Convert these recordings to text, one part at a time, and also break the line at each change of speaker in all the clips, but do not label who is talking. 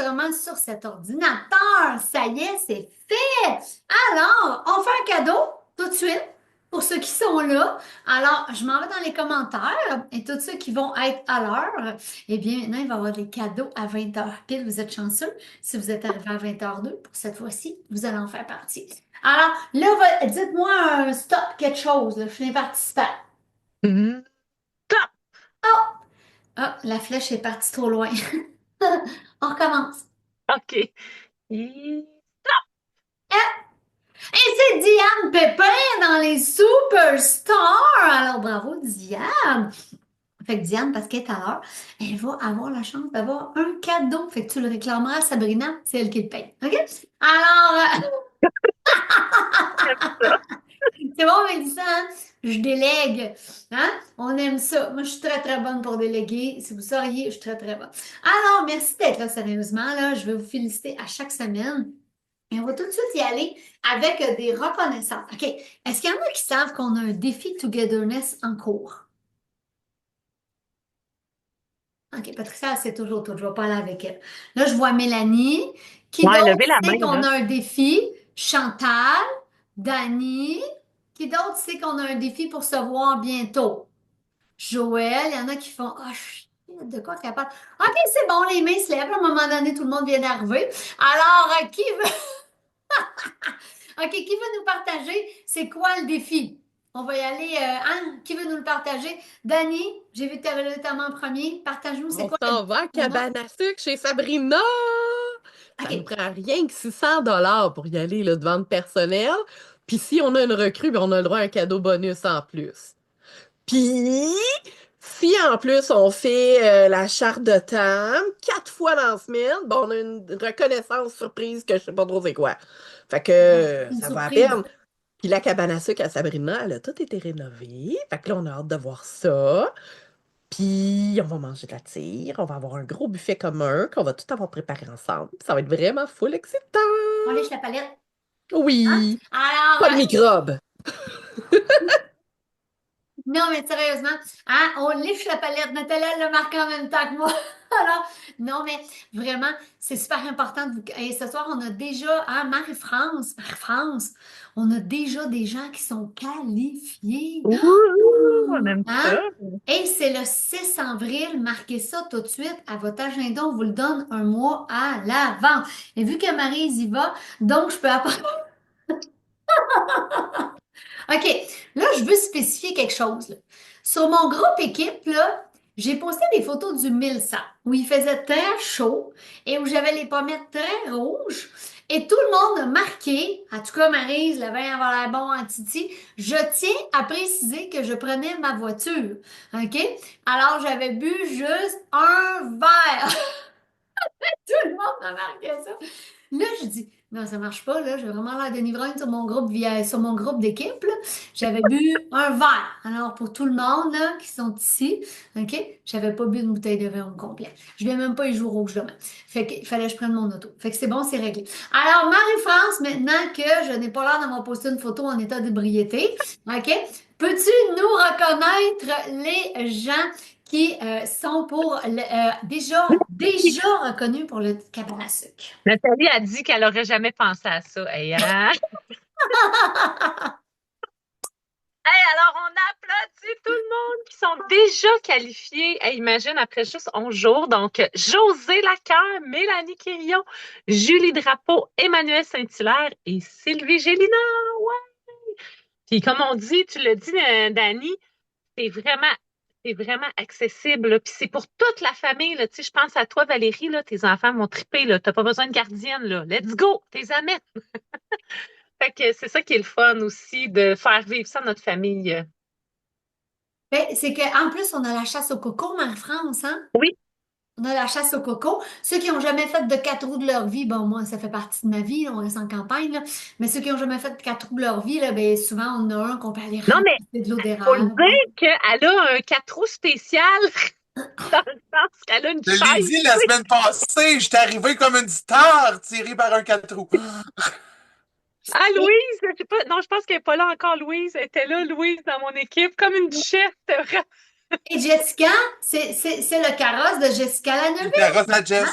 l'enregistrement sur cet ordinateur. Ça y est, c'est fait. Alors, on fait un cadeau tout de suite pour ceux qui sont là. Alors, je m'en vais dans les commentaires et tous ceux qui vont être à l'heure, eh bien, maintenant, il va y avoir des cadeaux à 20 heures pile. Vous êtes chanceux. Si vous êtes arrivé à 20h02 pour cette fois-ci, vous allez en faire partie. Alors, là, dites-moi un stop, quelque chose. Là. Je suis les participants.
Mhm. Top!
Ah, la flèche est partie trop loin. On recommence.
OK. Et-
Et c'est Diane Pépin dans les Superstars. Alors bravo Diane. Fait que Diane, parce qu'elle est à l'heure, elle va avoir la chance d'avoir un cadeau. Fait que tu le réclameras à Sabrina, c'est elle qui le paye. OK? Alors,
J'aime ça.
c'est bon, Mélissa, hein? Je délègue. Hein? On aime ça. Moi, je suis très, très bonne pour déléguer. Si vous sauriez, je suis très, très bonne. Alors, merci d'être là, sérieusement. Là, je vais vous féliciter à chaque semaine. Et on va tout de suite y aller avec des reconnaissances. OK. Est-ce qu'il y en a qui savent qu'on a un défi togetherness en cours? OK, Patricia, c'est toujours tout. Je ne vais pas aller avec elle. Là, je vois Mélanie. Qui
Ouais,
d'autre
levez la
sait
main,
qu'on
là.
a un défi? Chantal, Dani. Qui d'autre sait qu'on a un défi pour se voir bientôt? Joël, il y en a qui font ah, shit, de quoi qu'elle parle? OK, c'est bon, les mains se lèvent. À un moment donné, tout le monde vient d'arriver. Alors, qui veut. OK, qui veut nous partager? C'est quoi le défi? On va y aller. Anne, qui veut nous le partager? Dani, j'ai vu que tu avais le temps en premier. Partage-nous, c'est
On
quoi le
s'en
défi
va à
qu'on a?
cabane à sucre chez Sabrina! Ça nous
OK.
prend rien que 600 $ pour y aller, là, de vente personnelle. Puis si on a une recrue, ben, on a le droit à un cadeau bonus en plus. Puis, si en plus on fait la charte de temps, 4 fois dans la semaine, ben, on a une reconnaissance surprise que je sais pas trop c'est quoi. Fait que
Bon, une
ça va à
surprise.
peine. Puis la cabane à sucre à Sabrina, elle a tout été rénovée. Fait que là, on a hâte de voir ça. Puis on va manger de la tire, on va avoir un gros buffet commun qu'on va tout avoir préparé ensemble. Ça va être vraiment full excitant.
On lèche la palette. Hein?
Oui,
Alors,
pas de microbes.
non, mais sérieusement, hein, on liche la palette. Nathalie, elle le marque en même temps que moi. Alors, non, mais vraiment, c'est super important. Et ce soir, on a déjà, hein, Marie-France, on a déjà des gens qui sont qualifiés.
Ouh, on
Ouh,
aime
hein?
ça.
Et c'est le 6 avril. Marquez ça tout de suite à votre agenda. On vous le donne un mois à l'avance. Et vu que Marie y va, donc je peux apprendre. OK, là, je veux spécifier quelque chose, là. Sur mon groupe équipe, là, j'ai posté des photos du 1100 où il faisait très chaud et où j'avais les pommettes très rouges. Et tout le monde a marqué, en tout cas, Maryse, le vin avoir l'air bon en Titi. Je tiens à préciser que je prenais ma voiture. OK? Alors, j'avais bu juste un verre. Tout le monde a marqué ça. Là, je dis, non, ça marche pas, là. J'ai vraiment l'air de ivrogne sur mon groupe sur mon groupe d'équipe, là. J'avais bu un verre. Alors, pour tout le monde, là, qui sont ici, OK? J'avais pas bu une bouteille de vin au complet. Je vais même pas y jouer au rouge demain. Fait qu'il fallait que je prenne mon auto. Fait que c'est bon, c'est réglé. Alors, Marie-France, maintenant que je n'ai pas l'air d'avoir posté une photo en état d'ébriété, OK? Peux-tu nous reconnaître les gens qui sont déjà reconnus pour le cabane à sucre?
Nathalie a dit qu'elle aurait jamais pensé à ça. Hey, hein? Hey, alors, on a applaudi tout le monde qui sont déjà qualifiés. Hey, imagine, après juste 11 jours. Donc, José Lacoeur, Mélanie Quirion, Julie Drapeau, Emmanuel Saint-Hilaire et Sylvie Gélina. Ouais. Puis, comme on dit, tu l'as dit, Dani, c'est vraiment, c'est vraiment accessible, là. Puis, c'est pour toute la famille, là. Tu sais, je pense à toi, Valérie, là, tes enfants vont triper, là. T'as pas besoin de gardienne, là. Let's go! T'es amènes. Fait que c'est ça qui est le fun aussi, de faire vivre ça à notre famille.
Ben, c'est qu'en plus, on a la chasse au coco, Marie-France, hein?
Oui.
On a la chasse au coco. Ceux qui n'ont jamais fait de 4 roues de leur vie, bon, moi, ça fait partie de ma vie, là, on reste en campagne, là. Mais ceux qui n'ont jamais fait de 4 roues de leur vie, là, ben, souvent, on a un qu'on peut aller
Non, mais
ramasser de l'eau
faut le
d'érable.
dire qu'elle a un 4 roues spécial dans le sens qu'elle a une
Je l'ai
chaise.
dit la semaine passée, j'étais arrivé comme une star tirée par un 4 roues.
Ah, Louise, je sais pas, non, je pense qu'elle n'est pas là encore, Louise. Elle était là, Louise, dans mon équipe, comme une duchesse. C'était vrai.
Et Jessica, c'est le carrosse de Jessica
C'est le
Lanneville,
carrosse à
hein?
Jess.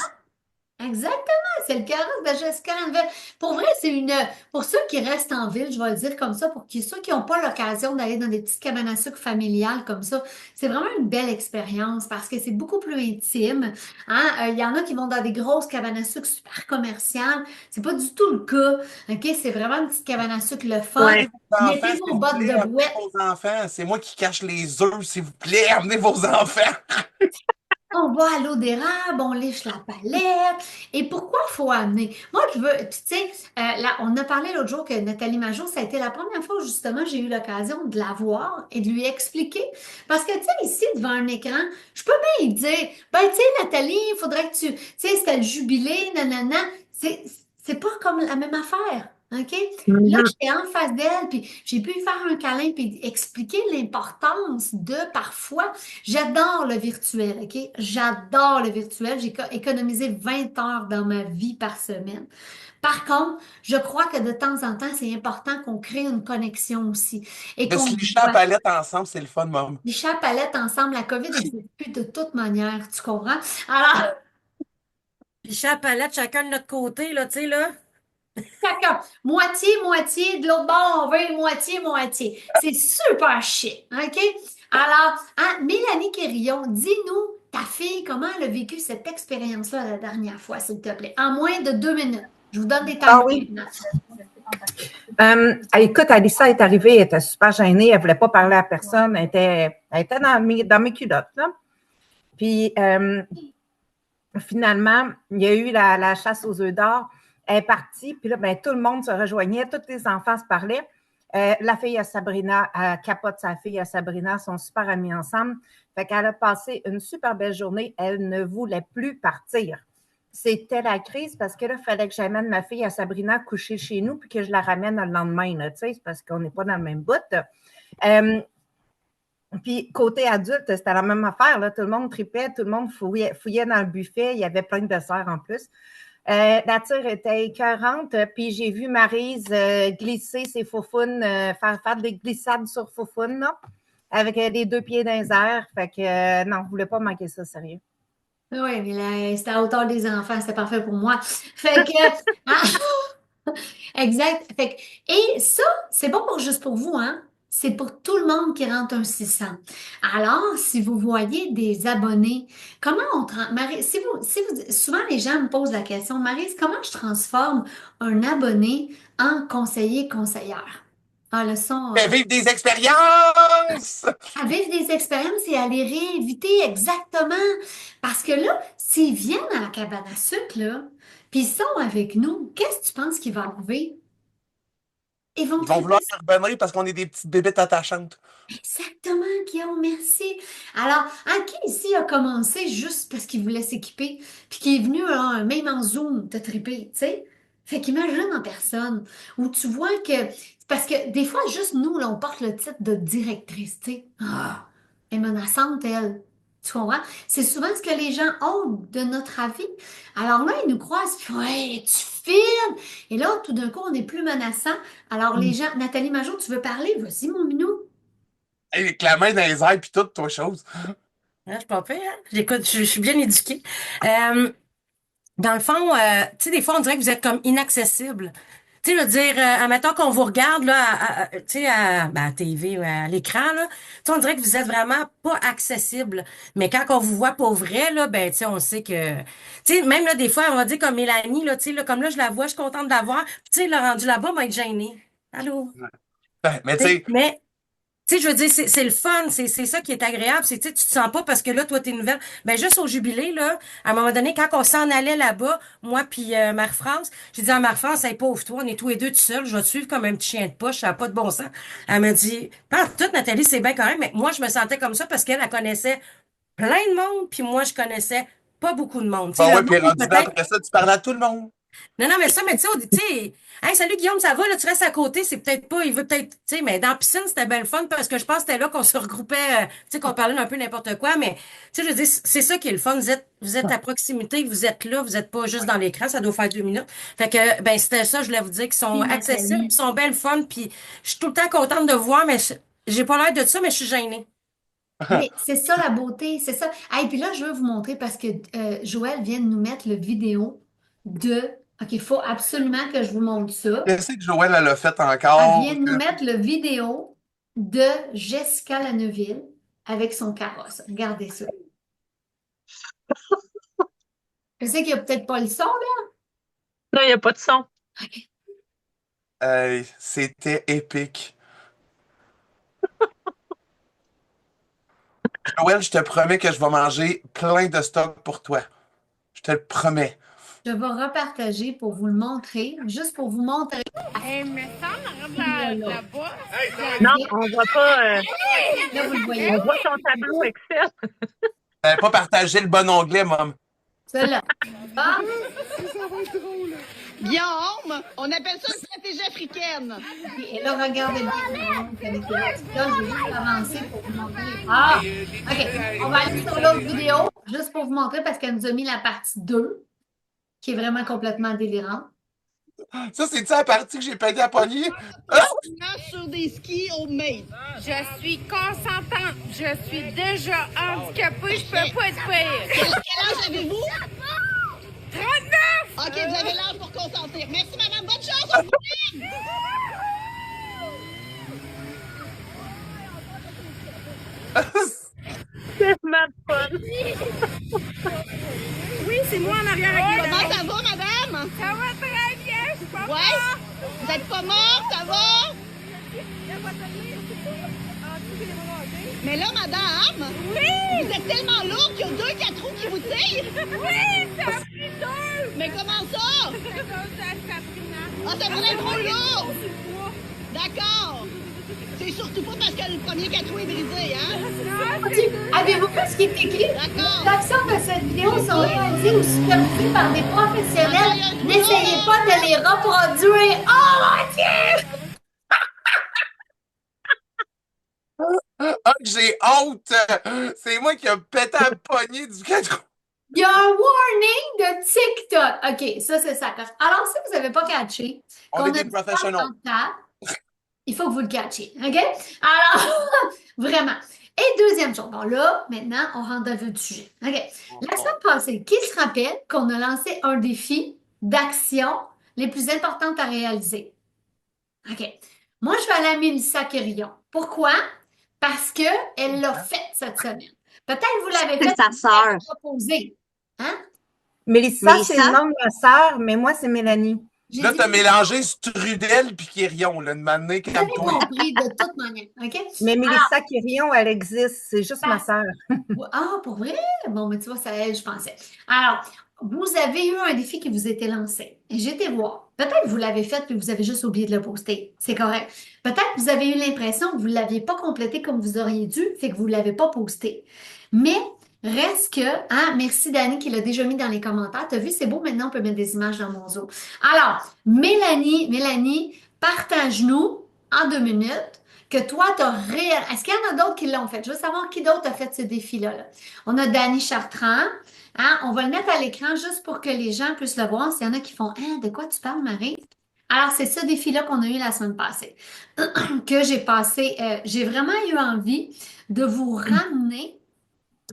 Exactement, c'est le carrosse de Jessica Lanville. Pour vrai, pour ceux qui restent en ville, je vais le dire comme ça, ceux qui n'ont pas l'occasion d'aller dans des petites cabanes à sucre familiales comme ça, c'est vraiment une belle expérience parce que c'est beaucoup plus intime. Hein? Il y en a qui vont dans des grosses cabanes à sucre super commerciales. C'est pas du tout le cas. OK? C'est vraiment une petite cabane à sucre, le fun.
Ouais.
Amenez vos enfants,
Mettez
s'il
vos
vous
bottes
plaît,
de
amenez
bouette.
vos enfants. C'est moi qui cache les œufs, s'il vous plaît, amenez vos enfants.
On va à l'eau d'érable, on lèche la palette. Et pourquoi il faut amener? Moi, je veux, puis tu sais, là, on a parlé l'autre jour que Nathalie Majot, ça a été la première fois où justement j'ai eu l'occasion de la voir et de lui expliquer. Parce que, tu sais, ici, devant un écran, je peux bien lui dire, ben, tu sais, Nathalie, il faudrait que tu sais, c'était le jubilé, nanana. C'est pas comme la même affaire. OK? Là,
Mhm.
j'étais en face d'elle, puis j'ai pu lui faire un câlin, puis expliquer l'importance de parfois. J'adore le virtuel, OK? J'adore le virtuel. J'ai économisé 20 heures dans ma vie par semaine. Par contre, je crois que de temps en temps, c'est important qu'on crée une connexion aussi et
De
qu'on
se
se
licher la
voit.
palette ensemble, c'est le fun, maman.
Les chapalettes ensemble, la COVID n'existe plus de toute manière, tu comprends? Alors,
Puis chat palette, chacun de notre côté, là, tu sais, là.
chacun, moitié, de l'autre bord, on veut moitié. C'est super chic, OK? Alors, hein, Mélanie Quérillon, dis-nous, ta fille, comment elle a vécu cette expérience-là la dernière fois, s'il te plaît? En moins de 2 minutes. Je vous donne des
Ah
timers
oui.
maintenant.
Écoute, Alissa est arrivée, elle était super gênée, elle ne voulait pas parler à personne, elle était dans mes culottes, là. Puis finalement, il y a eu la chasse aux œufs d'or. Elle est partie, puis là, ben, tout le monde se rejoignait, tous les enfants se parlaient. La fille à Sabrina, elle capote sa fille à Sabrina, sont super amis ensemble. Fait qu'elle a passé une super belle journée. Elle ne voulait plus partir. C'était la crise parce que là, il fallait que j'amène ma fille à Sabrina coucher chez nous puis que je la ramène le lendemain, tu sais, c'est parce qu'on n'est pas dans le même bout. Puis, côté adulte, c'était la même affaire. Là. Tout le monde tripait, tout le monde fouillait dans le buffet. Il y avait plein de desserts en plus. La tire était écœurante. Puis, j'ai vu Maryse glisser ses faufounes, faire des glissades sur faufounes, là, avec les 2 pieds dans les airs. Fait que, non, je ne voulais pas manquer ça, sérieux.
Oui, mais là, c'était à hauteur des enfants, c'était parfait pour moi. Fait que, ah, exact. Fait que, et ça, c'est pas juste pour vous, hein? C'est pour tout le monde qui rentre un 600. Alors, si vous voyez des abonnés, comment Marie, souvent les gens me posent la question, Marie, comment je transforme un abonné en conseiller, conseillère? Ah, le son,
Fais vivre des expériences!
à vivre des expériences et à les réinviter exactement. Parce que là, s'ils viennent à la cabane à sucre, là, puis ils sont avec nous, qu'est-ce que tu penses qui va arriver? Ils vont
Ils vont
triper.
vouloir se revenir parce qu'on est des petites bébêtes attachantes.
Exactement, Guillaume, merci. Alors, qui ici a commencé juste parce qu'il voulait s'équiper, puis qui est venu, même en Zoom, te triper, tu sais? Fait qu'imagine en personne, où tu vois que, parce que des fois, juste nous, là, on porte le titre de directrice, tu sais. Ah, elle est menaçante, elle. Tu comprends? C'est souvent ce que les gens ont de notre avis. Alors là, ils nous croisent, puis ouais, tu filmes. Et là, tout d'un coup, on est plus menaçant. Alors les gens, Nathalie Majot, tu veux parler? Vas-y, mon minou.
Avec la main dans les airs puis tout, toi, chose.
Hein, je suis pas pire, hein? J'écoute, je suis bien éduquée. Euh, Dans le fond, tu sais, des fois, on dirait que vous êtes comme inaccessible. Tu sais, je veux dire, admettons qu'on vous regarde, là, tu sais, ben, à TV, à l'écran, là, tu sais, on dirait que vous êtes vraiment pas accessible. Mais quand on vous voit pour vrai, là, ben, tu sais, on sait que, tu sais, même là, des fois, on va dire comme Mélanie, là, tu sais, là, comme là, je la vois, je suis contente de la voir. Puis, tu sais, le rendu là-bas, m'a être gênée. Allô?
Mais tu
Tu sais,
sais,
mais tu sais, je veux dire, c'est le fun, c'est ça qui est agréable. C'est, tu sais, tu te sens pas parce que là, toi, t'es nouvelle. Ben, juste au jubilé, là, à un moment donné, quand on s'en allait là-bas, moi puis Marie-France, j'ai dit à Marie-France, hey, pauvre toi, on est tous les deux tout seuls, je vais te suivre comme un petit chien de poche, ça n'a pas de bon sens. Elle m'a dit, pas toute Nathalie, c'est bien quand même, mais moi, je me sentais comme ça parce qu'elle, elle connaissait plein de monde, puis moi, je connaissais pas beaucoup de monde. Tu sais,
bon,
le
ouais, puis
monde,
rendu là,
peut-être.
après ça, tu parles à tout le monde.
Non, mais ça, mais tu sais, tu sais, hey, salut Guillaume, ça va, là, tu restes à côté, c'est peut-être pas, il veut peut-être, tu sais, mais dans la piscine, c'était bien le fun parce que je pense que c'était là qu'on se regroupait, tu sais, qu'on parlait d'un peu n'importe quoi, mais, tu sais, je veux dire, c'est ça qui est le fun, vous êtes à proximité, vous êtes là, vous êtes pas juste dans l'écran, ça doit faire 2 minutes. Fait que, ben, c'était ça, je voulais vous dire qu'ils sont
Merci,
accessibles, ils
Nathalie.
sont belles fun, puis je suis tout le temps contente de voir, mais j'ai pas l'air de ça, mais je suis gênée.
Mais c'est ça la beauté, c'est ça. Et puis là, je veux vous montrer parce que Joël vient de nous mettre le vidéo de... OK, il faut absolument que je vous montre ça.
Je sais que Joël, elle l'a fait
Elle
encore.
vient de nous mettre le vidéo de Jessica Lanneville avec son carrosse. Regardez ça. Je sais qu'il n'y a peut-être pas le son, là.
Non, il n'y a pas de son.
Hey, c'était épique. Joël, je te promets que je vais manger plein de stock pour toi. Je te le promets.
Je vais repartager pour vous le montrer, juste pour vous montrer.
Non, on voit pas.
Là, vous le voyez.
On voit ton tableau Excel.
T'avais pas partagé le bon onglet, Mom.
Celle-là. Ah,
Guillaume, on appelle ça une stratégie africaine.
et là, regardez bien. Avec le là, je vais juste avancer pour vous montrer. Ah, OK. On va aller sur l'autre vidéo, juste pour vous montrer, parce qu'elle nous a mis la partie 2, qui est vraiment complètement délirante.
Ça, c'est-tu la partie que j'ai pété à poignée? Ah!
Sur des skis homemade.
Je suis consentante. Je suis déjà handicapée. Je peux pas être pire.
Quel âge avez-vous?
39!
OK, vous avez l'âge pour consentir. Merci, madame. Bonne chance. On vous aime.
Tellement de fun.
Oui, c'est moi en arrière avec
Comment ça va, madame?
Ça va très bien. Je suis pas
Ouais? Vous êtes pas mort? Ça va? Mais là, madame,
Oui!
vous êtes tellement lourde qu'il y a 2 4 roues qui vous tirent.
Oui, ça a pris 2!
Mais comment ça?
C'est à cause de Sabrina.
Ah, ça vous est trop lourd.
C'est le poids.
D'accord. C'est surtout pas parce que le premier 4 roues est brisé, hein?
Non,
OK.
c'est
Avez-vous vu ce qui est écrit?
D'accord.
Les actions de cette vidéo sont réalisées ou supervisées par des professionnels. N'essayez pas de les reproduire. Oh mon Dieu!
Ah, j'ai honte! C'est moi qui ai pété à poignée du 4.
Il y a un warning de TikTok. OK, ça, c'est ça. Alors, si vous n'avez pas catché,
On
qu'on
est
a
des
dit
professionnels.
34, il faut que vous le catchiez. OK? Alors, vraiment. Et deuxième chose. Bon, là, maintenant, on rentre dans le vif du sujet. OK. La semaine passée, qui se rappelle qu'on a lancé un défi d'actions les plus importantes à réaliser? OK. Moi, je vais aller à Mélissa Quérillon. Pourquoi? Parce qu'elle l'a fait cette semaine. Peut-être que vous l'avez
C'est
fait,
sa
vous
sœur.
l'avez proposé. Hein?
Mélissa,
Mélissa?
c'est le nom de ma sœur, mais moi, c'est Mélanie.
J'ai
Là,
dit,
t'as mélangé Strudel puis Quirion, là, de m'amener
vous avez
calme-toi.
compris de toute manière. OK?
Mais Mélissa Quirion, elle existe. C'est juste ma sœur.
Ah, pour vrai? Bon, mais tu vois, ça aide, je pensais. Alors, vous avez eu un défi qui vous était lancé. Et j'ai été voir. Peut-être que vous l'avez fait puis vous avez juste oublié de le poster. C'est correct. Peut-être que vous avez eu l'impression que vous ne l'aviez pas complété comme vous auriez dû, fait que vous ne l'avez pas posté. Mais reste que, hein, merci Dani qui l'a déjà mis dans les commentaires. Tu as vu, c'est beau, maintenant on peut mettre des images dans mon zoo. Alors, Mélanie, partage-nous en 2 minutes que toi, tu as réel. Est-ce qu'il y en a d'autres qui l'ont fait? Je veux savoir qui d'autre a fait ce défi-là. Là. On a Dani Chartrand. Hein? On va le mettre à l'écran juste pour que les gens puissent le voir. S'il y en a qui font hein, de quoi tu parles, Marie? Alors, c'est ce défi-là qu'on a eu la semaine passée. Que j'ai passé. J'ai vraiment eu envie de vous ramener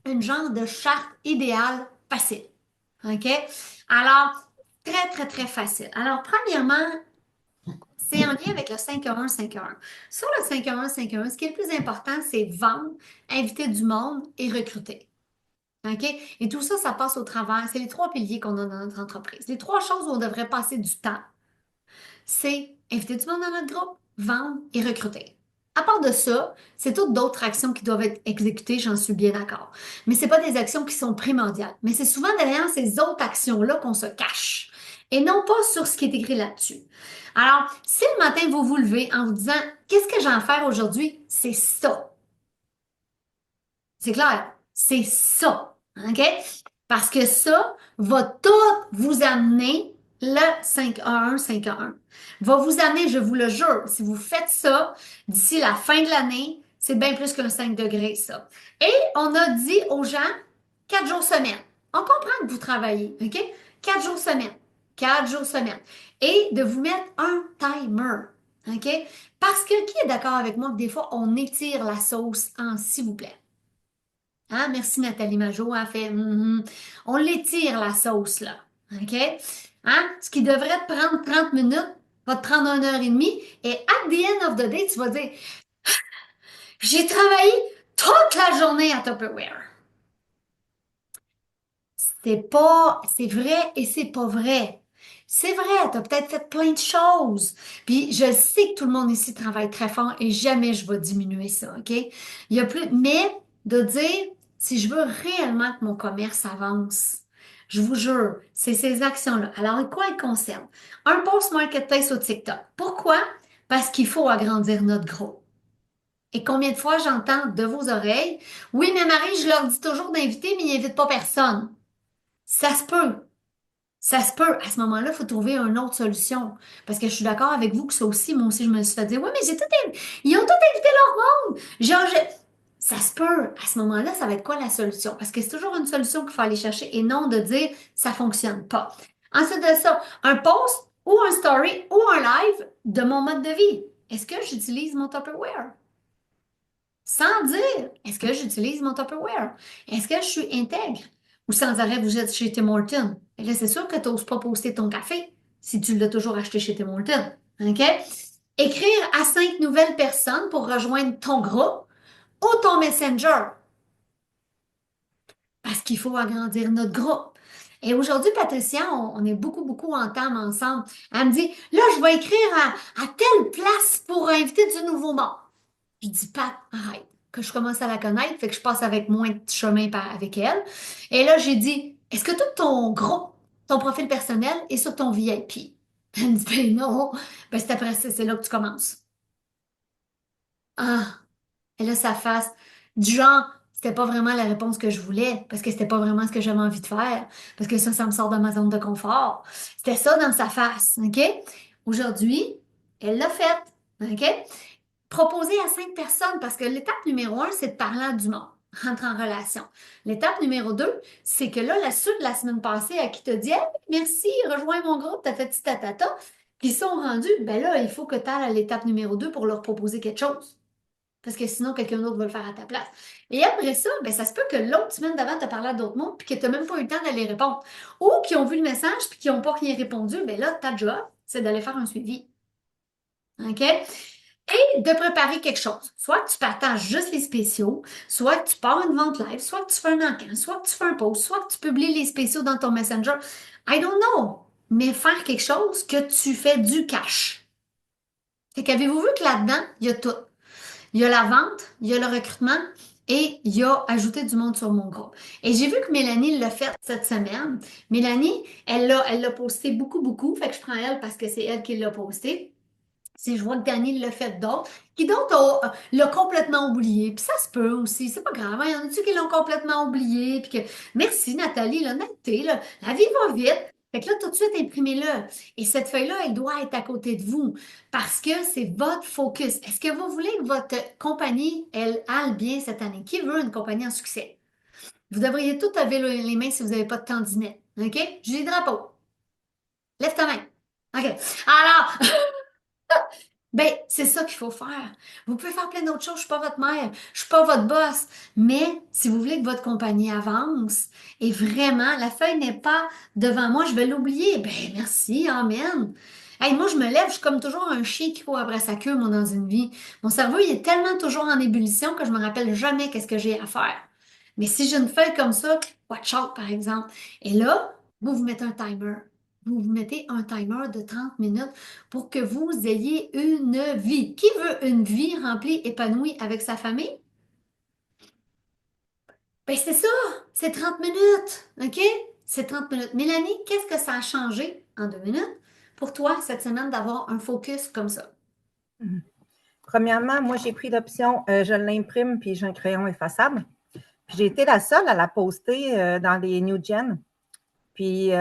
une genre de charte idéale facile. OK? Alors, très, très, très facile. Alors, premièrement, c'est en lien avec le 5-1-5-1. Sur le 5-1-5-1, ce qui est le plus important, c'est vendre, inviter du monde et recruter. OK? Et tout ça, ça passe au travers. C'est les 3 piliers qu'on a dans notre entreprise. Les 3 choses où on devrait passer du temps, c'est inviter du monde dans notre groupe, vendre et recruter. À part de ça, c'est toutes d'autres actions qui doivent être exécutées, j'en suis bien d'accord. Mais ce pas des actions qui sont primordiales. Mais c'est souvent derrière ces autres actions-là qu'on se cache. Et non pas sur ce qui est écrit là-dessus. Alors, si le matin vous vous levez en vous disant qu'est-ce que j'ai à faire aujourd'hui, c'est ça. C'est clair, c'est ça. OK? Parce que ça va tout vous amener le 5-1-1-5-1. Va vous amener, je vous le jure, si vous faites ça d'ici la fin de l'année, c'est bien plus qu'un 5 degrés, ça. Et on a dit aux gens 4 jours semaine. On comprend que vous travaillez, OK? 4 jours semaine. 4 jours semaine. Et de vous mettre un timer. OK? Parce que qui est d'accord avec moi que des fois, on étire la sauce en s'il vous plaît? Hein? Merci Nathalie Majot, a fait on l'étire la sauce là. OK? Hein? Ce qui devrait te prendre 30 minutes va te prendre 1 heure et demie. Et at the end of the day, tu vas dire, j'ai travaillé toute la journée à Tupperware. C'est vrai et c'est pas vrai. C'est vrai, tu as peut-être fait plein de choses. Puis je sais que tout le monde ici travaille très fort et jamais je vais diminuer ça, OK? Il y a plus, mais de dire, si je veux réellement que mon commerce avance, je vous jure, c'est ces actions-là. Alors, quoi elles concernent? Un post marketplace sur TikTok. Pourquoi? Parce qu'il faut agrandir notre groupe. Et combien de fois j'entends de vos oreilles, oui, mais Marie, je leur dis toujours d'inviter, mais ils n'invitent pas personne. Ça se peut. Ça se peut. À ce moment-là, il faut trouver une autre solution. Parce que je suis d'accord avec vous que ça aussi, moi aussi, je me suis fait dire, oui, mais ils ont tout invité leur monde. Ça se peut. À ce moment-là, ça va être quoi la solution? Parce que c'est toujours une solution qu'il faut aller chercher et non de dire, ça fonctionne pas. Ensuite de ça, un post ou un story ou un live de mon mode de vie. Est-ce que j'utilise mon Tupperware? Sans dire, est-ce que j'utilise mon Tupperware? Est-ce que je suis intègre? Ou sans arrêt, vous êtes chez Tim Hortons. Et là, c'est sûr que tu n'oses pas poster ton café si tu l'as toujours acheté chez Tim Hortons. OK? Écrire à 5 nouvelles personnes pour rejoindre ton groupe ou ton Messenger. Parce qu'il faut agrandir notre groupe. Et aujourd'hui, Patricia, on est beaucoup, beaucoup en temps ensemble. Elle me dit, là, je vais écrire à telle place pour inviter du nouveau monde. Je dis, Pat, arrête, que je commence à la connaître, fait que je passe avec moins de chemin avec elle. Et là, j'ai dit, est-ce que tout ton groupe, ton profil personnel est sur ton VIP? Elle me dit, ben non, ben c'est après ça, c'est là que tu commences. Ah, elle a sa face. Du genre, c'était pas vraiment la réponse que je voulais, parce que c'était pas vraiment ce que j'avais envie de faire, parce que ça me sort de ma zone de confort. C'était ça dans sa face, OK? Aujourd'hui, elle l'a fait, OK? Proposer à 5 personnes, parce que l'étape numéro 1, c'est de parler à du monde, rentrer en relation. L'étape numéro 2, c'est que là, la suite de la semaine passée, à qui te dit hey, merci, rejoins mon groupe, t'as fait tatata, qui sont rendus, ben là, il faut que tu ailles à l'étape numéro 2 pour leur proposer quelque chose. Parce que sinon, quelqu'un d'autre va le faire à ta place. Et après ça, ben, ça se peut que l'autre semaine d'avant, tu as parlé à d'autres mondes, puis que tu n'as même pas eu le temps d'aller répondre. Ou qui ont vu le message, puis qui n'ont pas rien répondu, ben là, ta job, c'est d'aller faire un suivi. OK? Et de préparer quelque chose. Soit que tu partages juste les spéciaux, soit que tu pars une vente live, soit que tu fais un encan, soit que tu fais un post, soit que tu publies les spéciaux dans ton Messenger. I don't know. Mais faire quelque chose que tu fais du cash. Fait qu'avez-vous vu que là-dedans, il y a tout. Il y a la vente, il y a le recrutement et il y a ajouter du monde sur mon groupe. Et j'ai vu que Mélanie l'a fait cette semaine. Mélanie, elle l'a posté beaucoup, beaucoup. Fait que je prends elle parce que c'est elle qui l'a posté. Si je vois que Daniel l'a fait d'autres, qui d'autres l'a complètement oublié. Puis ça se peut aussi, c'est pas grave. Il y en a-tu qui l'ont complètement oublié? Puis que, merci Nathalie, l'honnêteté, là, la vie va vite. Fait que là, tout de suite, imprimez-le. Et cette feuille-là, elle doit être à côté de vous parce que c'est votre focus. Est-ce que vous voulez que votre compagnie, elle, aille bien cette année? Qui veut une compagnie en succès? Vous devriez tout lever les mains si vous n'avez pas de candidat. OK? Julie Drapeau. Lève ta main. OK. Alors, ben, c'est ça qu'il faut faire. Vous pouvez faire plein d'autres choses. Je suis pas votre mère, je suis pas votre boss. Mais si vous voulez que votre compagnie avance, et vraiment, la feuille n'est pas devant moi, je vais l'oublier. Ben, merci, amen. Hey, moi, je me lève, je suis comme toujours un chien qui court après sa queue, moi, dans une vie. Mon cerveau, il est tellement toujours en ébullition que je me rappelle jamais qu'est-ce que j'ai à faire. Mais si j'ai une feuille comme ça, watch out, par exemple. Et là, vous mettez un timer. Vous mettez un timer de 30 minutes pour que vous ayez une vie. Qui veut une vie remplie, épanouie avec sa famille? Ben c'est ça, c'est 30 minutes, OK? C'est 30 minutes. Mélanie, qu'est-ce que ça a changé en 2 minutes pour toi cette semaine d'avoir un focus comme ça?
Premièrement, moi, j'ai pris l'option, je l'imprime puis j'ai un crayon effaçable. Puis j'ai été la seule à la poster dans les New Gen. Puis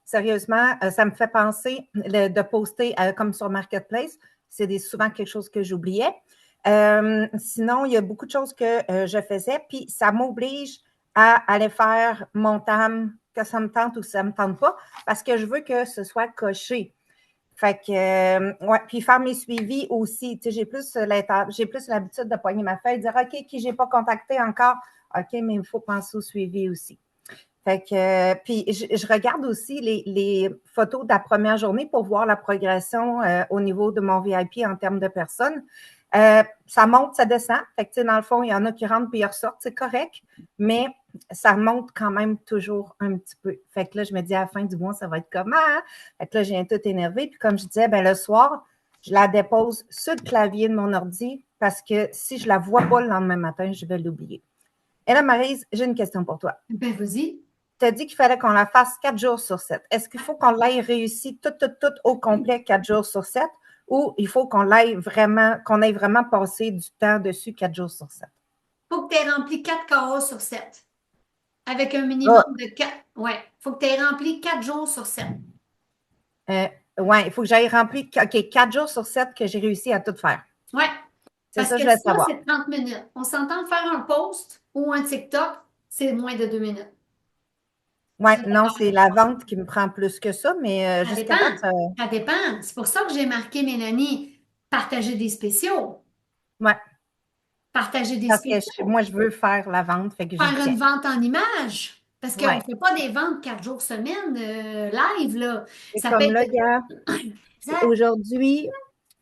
sérieusement, ça me fait penser de poster comme sur Marketplace. C'est souvent quelque chose que j'oubliais. Sinon, il y a beaucoup de choses que je faisais, puis ça m'oblige à aller faire mon TAM, que ça me tente ou ça ne me tente pas, parce que je veux que ce soit coché. Fait que, ouais, puis faire mes suivis aussi. Tu sais, j'ai plus l'habitude de poigner ma feuille, de dire OK, qui j'ai pas contacté encore. OK, mais il faut penser au suivi aussi. Fait que, puis je regarde aussi les photos de la première journée pour voir la progression au niveau de mon VIP en termes de personnes. Ça monte, ça descend. Fait que, tu sais, dans le fond, il y en a qui rentrent puis ils ressortent, c'est correct, mais ça monte quand même toujours un petit peu. Fait que là, je me dis à la fin du mois, ça va être comment? Fait que là, je viens tout énervé. Puis comme je disais, ben le soir, je la dépose sur le clavier de mon ordi parce que si je la vois pas le lendemain matin, je vais l'oublier. Et là, Maryse, j'ai une question pour toi.
Ben, vas-y.
Tu as dit qu'il fallait qu'on la fasse 4 jours sur 7. Est-ce qu'il faut qu'on l'ait réussi tout au complet 4 jours sur 7 ou il faut qu'on ait vraiment passé du temps dessus 4 jours sur 7?
Faut que tu aies rempli 4 carreaux sur 7. Avec un minimum de 4. Ouais. Faut que tu aies rempli 4 jours sur 7.
Oui, il faut que j'aille rempli 4 jours sur 7 que j'ai réussi à tout faire.
Ouais.
C'est
Parce
ça,
que
je voulais
ça,
savoir.
c'est 30 minutes. On s'entend de faire un post ou un TikTok, c'est moins de 2 minutes.
Oui, non, c'est la vente qui me prend plus que ça, mais
Ça
jusqu'à
dépend.
date, ça.
Ça dépend. C'est pour ça que j'ai marqué, Mélanie, partager des spéciaux.
Ouais,
Partager des
parce que
spéciaux.
moi, je veux faire la vente, fait que j'y
Faire
tiens.
une vente en images. Parce qu'on ne
Ouais.
fait pas des ventes 4 jours semaine live, là.
C'est
Ça
comme
peut
là,
être.
gars,
Exact.
aujourd'hui,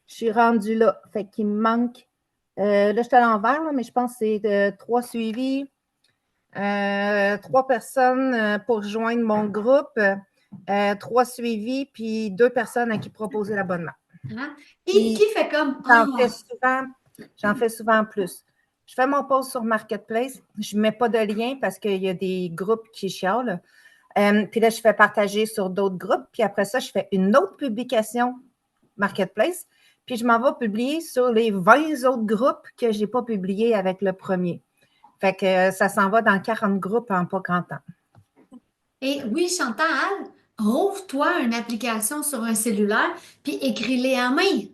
je suis rendue là. Fait qu'il me manque, là, je suis à l'envers, là, mais je pense que c'est 3 suivis, 3 personnes pour rejoindre mon groupe, 3 suivis, puis 2 personnes à qui proposer l'abonnement.
Hein?
Puis,
Qui fait comme.
J'en fais souvent plus. Je fais mon post sur Marketplace. Je ne mets pas de lien parce qu'il y a des groupes qui chialent. Puis là, je fais partager sur d'autres groupes. Puis après ça, je fais une autre publication Marketplace. Puis je m'en vais publier sur les 20 autres groupes que je n'ai pas publiés avec le premier. Fait que ça s'en va dans 40 groupes en pas grand temps.
Et oui, Chantal, ouvre-toi une application sur un cellulaire, puis écris-les à main.